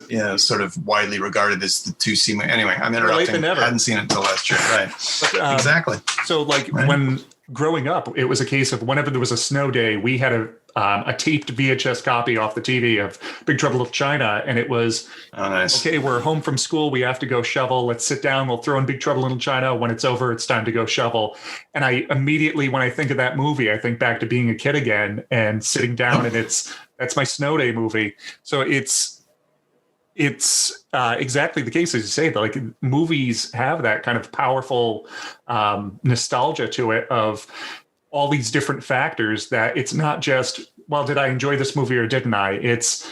you know, sort of widely regarded as the 2C. Anyway, I'm interrupting. I hadn't seen it until last year, right? But, exactly. So like when growing up, it was a case of whenever there was a snow day, we had a taped VHS copy off the TV of Big Trouble in Little China, and it was, Oh, nice. okay, we're home from school, we have to go shovel. Let's sit down, we'll throw in Big Trouble in Little China. When it's over, it's time to go shovel. And I immediately, when I think of that movie, I think back to being a kid again and sitting down, and that's my snow day movie. So it's exactly the case as you say, that like movies have that kind of powerful nostalgia to it of all these different factors, that it's not just, well, did I enjoy this movie or didn't I? It's,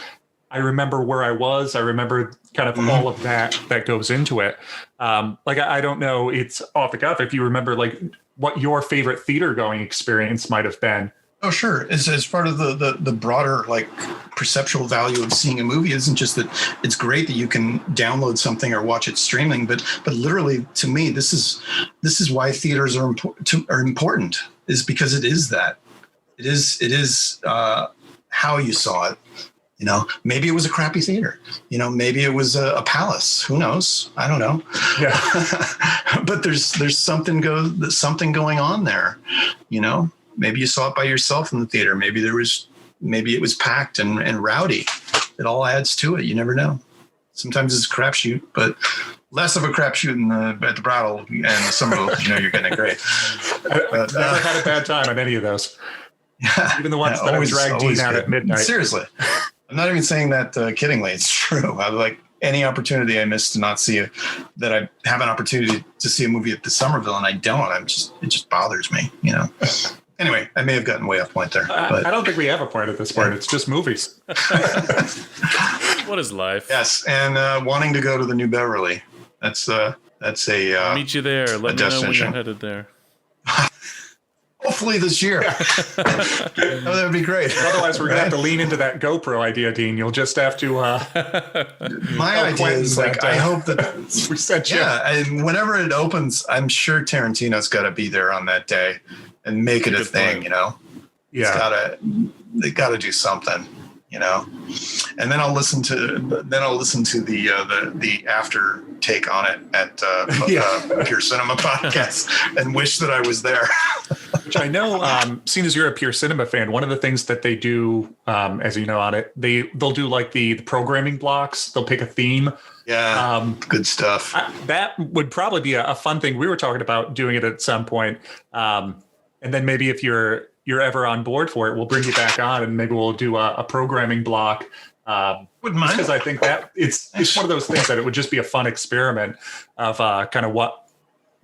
I remember where I was. I remember kind of all of that goes into it. Like, I don't know, it's off the cuff, if you remember like what your favorite theater going experience might have been. Oh, sure. As part of the broader like perceptual value of seeing a movie isn't just that it's great that you can download something or watch it streaming, but literally to me, this is why theaters are important, is because it is that. It is how you saw it. You know, maybe it was a crappy theater. You know, maybe it was a palace. Who knows? I don't know. Yeah. But there's something going on there. You know. Maybe you saw it by yourself in the theater. Maybe it was packed and rowdy. It all adds to it. You never know. Sometimes it's a crapshoot, but less of a crapshoot at the Brattle and the Somerville. You know, you're getting it great. I've never had a bad time on any of those. Yeah, even the ones that always dragged Dean out at midnight. Seriously, I'm not even saying that kiddingly. It's true. I like any opportunity I miss to not see that I have an opportunity to see a movie at the Somerville and I don't. It just bothers me. You know. Anyway, I may have gotten way off point there. But. I don't think we have a point at this point. Yeah. It's just movies. What is life? Yes, and wanting to go to the New Beverly. That's a I'll meet you there. Let me know when you're headed there. Hopefully this year. That would be great. Otherwise, we're going to have to lean into that GoPro idea, Dean. You'll just have to... My idea is like, I hope that... we sent you. Yeah, and whenever it opens, I'm sure Tarantino's got to be there on that day and make it a thing, point. You know? Yeah. They got to do something, you know? And then I'll listen to the after take on it at Pure Cinema Podcast and wish that I was there. Which I know, seeing as you're a Pure Cinema fan, one of the things that they do, as you know, on it, they'll do like the programming blocks. They'll pick a theme. Yeah, good stuff. That would probably be a fun thing. We were talking about doing it at some point. And then maybe if you're ever on board for it, we'll bring you back on and maybe we'll do a programming block. Wouldn't mind. Because I think that it's one of those things that it would just be a fun experiment of kind of what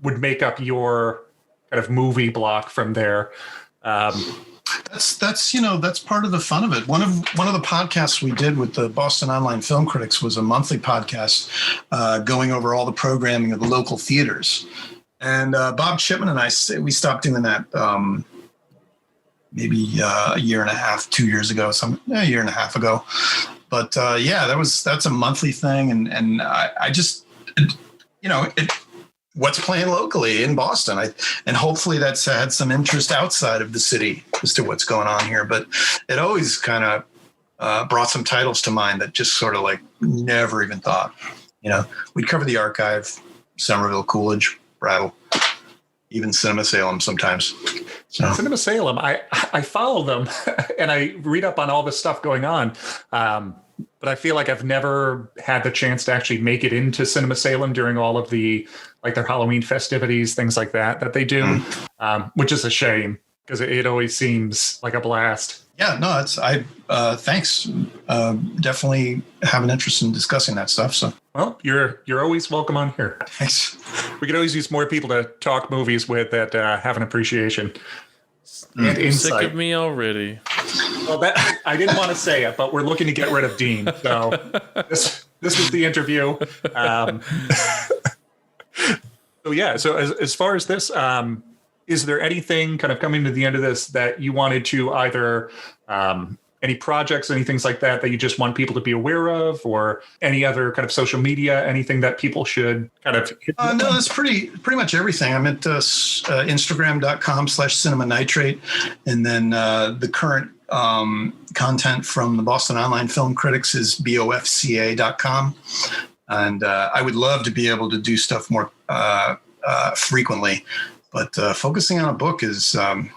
would make up your kind of movie block from there. That's part of the fun of it. One of the podcasts we did with the Boston Online Film Critics was a monthly podcast going over all the programming of the local theaters. And Bob Chipman and I, we stopped doing that maybe a year and a half, 2 years ago, a year and a half ago. But that's a monthly thing, and I just, what's playing locally in Boston, and hopefully that's had some interest outside of the city as to what's going on here. But it always kind of brought some titles to mind that just sort of like never even thought. You know, we'd cover the Archive, Somerville, Coolidge, Brattle, even Cinema Salem sometimes. So. Cinema Salem, I follow them and I read up on all this stuff going on. But I feel like I've never had the chance to actually make it into Cinema Salem during all of the, like their Halloween festivities, things like that they do, which is a shame because it always seems like a blast. Yeah, no, thanks. Definitely have an interest in discussing that stuff. So, well, you're always welcome on here. Thanks. We could always use more people to talk movies with that have an appreciation and insight. Sick of me already. Well, that I didn't want to say it, but we're looking to get rid of Dean. So this was the interview. So yeah. So as far as this. Is there anything kind of coming to the end of this that you wanted to either any projects, any things like that you just want people to be aware of, or any other kind of social media, anything that people should kind of hit? No, that's pretty much everything. I'm at Instagram.com/cinema nitrate. And then the current content from the Boston Online Film Critics is bofca.com. And I would love to be able to do stuff more frequently. But focusing on a book is, man,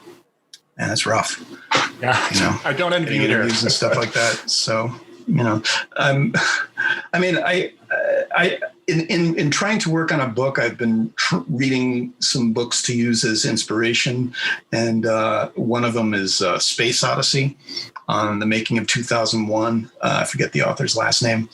it's rough. Yeah, You know, I don't envy getting you there. interviews and stuff like that. So, you know, I mean, in trying to work on a book, I've been reading some books to use as inspiration, and one of them is Space Odyssey, on the making of 2001. I forget the author's last name.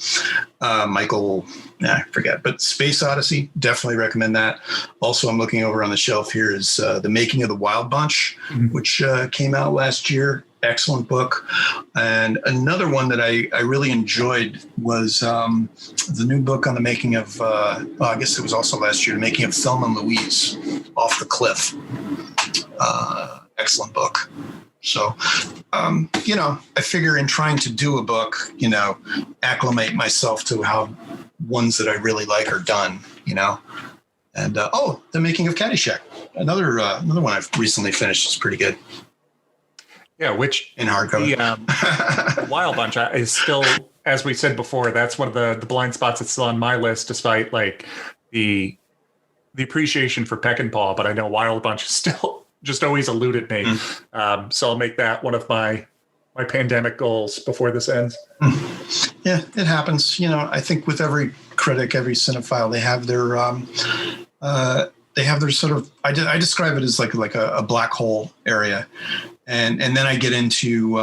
Michael, I forget, but Space Odyssey, definitely recommend that. Also, I'm looking over on the shelf here is The Making of the Wild Bunch, which came out last year. Excellent book. And another one that I really enjoyed was the new book on the making of, I guess it was also last year, The Making of Thelma and Louise, Off the Cliff. Excellent book. So, you know, I figure in trying to do a book, you know, acclimate myself to how ones that I really like are done, you know. And, The Making of Caddyshack. Another one I've recently finished is pretty good. Yeah, which in hardcover. The Wild Bunch is still, as we said before, that's one of the blind spots that's still on my list, despite like the appreciation for Peck and Paw. But I know Wild Bunch is still just always eluded me. So I'll make that one of my pandemic goals before this ends. Yeah, it happens. You know, I think with every critic, every cinephile, they have their sort of, I describe it as like a black hole area. And then I get into,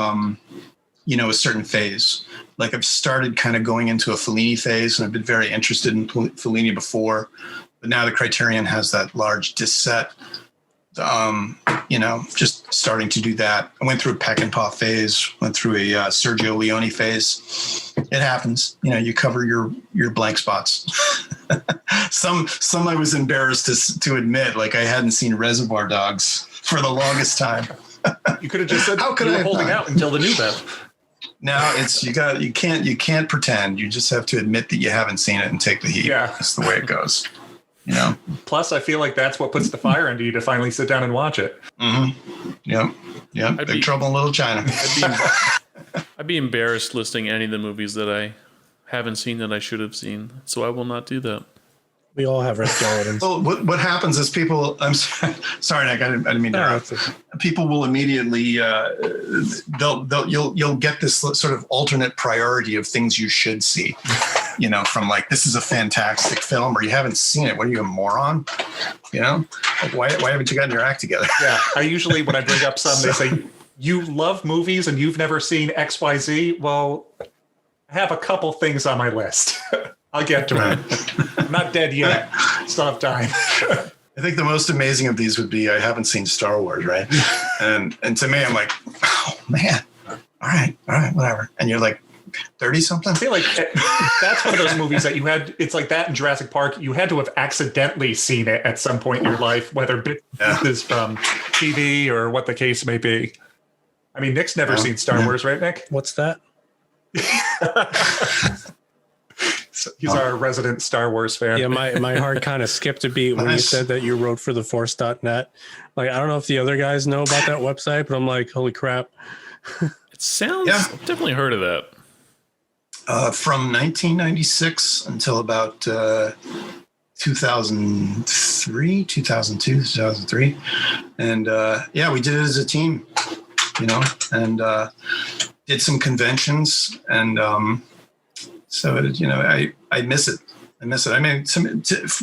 you know, a certain phase. Like I've started kind of going into a Fellini phase, and I've been very interested in Fellini before, but now the Criterion has that large disc set. You know, just starting to do that. I went through a Peck and Paw phase, went through a Sergio Leone phase. It happens. You know, you cover your blank spots. Some I was embarrassed to admit, like I hadn't seen Reservoir Dogs for the longest time. You could have just said how could you I were holding out until the new Bev. Now it's you can't pretend. You just have to admit that you haven't seen it and take the heat. Yeah, that's the way it goes. You know. Plus, I feel like that's what puts the fire into you to finally sit down and watch it. Yep. Big Trouble in Little China. I'd be embarrassed listing any of the movies that I haven't seen that I should have seen, so I will not do that. We all have our skeletons. Well, what happens is people. I'm sorry, Nick. I didn't mean to interrupt. People will immediately. You'll get this sort of alternate priority of things you should see. You know, from like this is a fantastic film, or you haven't seen it. What are you, a moron? You know, like why haven't you gotten your act together? Yeah, I usually when I bring up some, they say you love movies and you've never seen XYZ. Well, I have a couple things on my list. I'll get to it. I'm not dead yet. Still have time. I think the most amazing of these would be I haven't seen Star Wars, right? And to me, I'm like, oh man, all right, whatever. And you're like 30 something. I feel like that's one of those movies that you had. It's like that in Jurassic Park. You had to have accidentally seen it at some point in your life, whether it is from TV or what the case may be. I mean, Nick's never seen Star Wars, right, Nick? What's that? So he's our resident Star Wars fan. Yeah, my heart kind of skipped a beat when you said that you wrote for theforce.net. Like, I don't know if the other guys know about that website, but I'm like, holy crap. It sounds, I've definitely heard of that. From 1996 until about 2003, 2002, 2003. And we did it as a team, you know, and did some conventions. And so, you know, I miss it. I mean,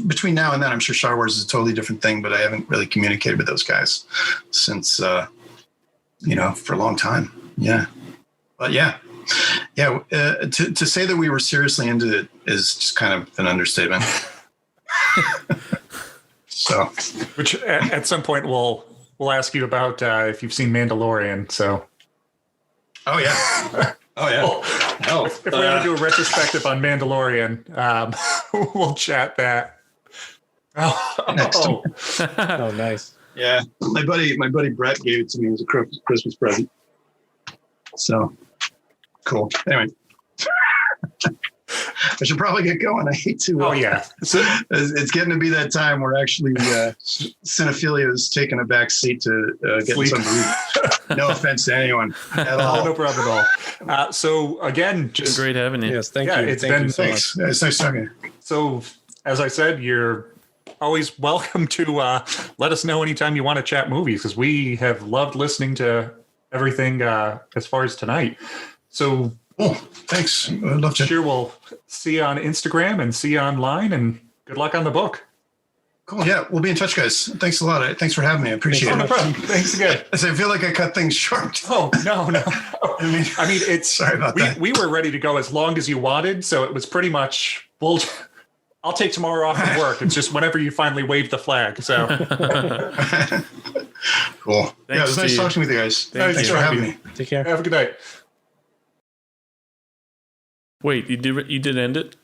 between now and then, I'm sure Star Wars is a totally different thing, but I haven't really communicated with those guys since, you know, for a long time. Yeah. But to say that we were seriously into it is just kind of an understatement. So, which at some point we'll ask you about if you've seen Mandalorian. So, oh yeah. If we want to do a retrospective on Mandalorian, we'll chat that. Oh, nice. Yeah, my buddy Brett gave it to me as a Christmas present. So cool. Anyway, I should probably get going. I hate to. Oh yeah, it's getting to be that time where actually cinephilia is taking a back seat to getting some sleep. No offense to anyone at all. No problem at all. So again, just great having you. Yes, thank you. It's been thanks. It's nice talking. So as I said, you're always welcome to let us know anytime you want to chat movies, because we have loved listening to everything as far as tonight. So, thanks. I'd love to. Sure, we'll see you on Instagram and see you online, and good luck on the book. Cool. Yeah, we'll be in touch, guys. Thanks a lot. Thanks for having me. I appreciate it. No problem. Thanks again. I feel like I cut things short. Oh, no. I mean, it's sorry about that. We were ready to go as long as you wanted, so it was pretty much, I'll take tomorrow off from work. It's just whenever you finally wave the flag. So cool. Thanks, it was nice Steve. talking with you guys. Thanks you. for having me. Take care. have a good night. Wait, you did end it?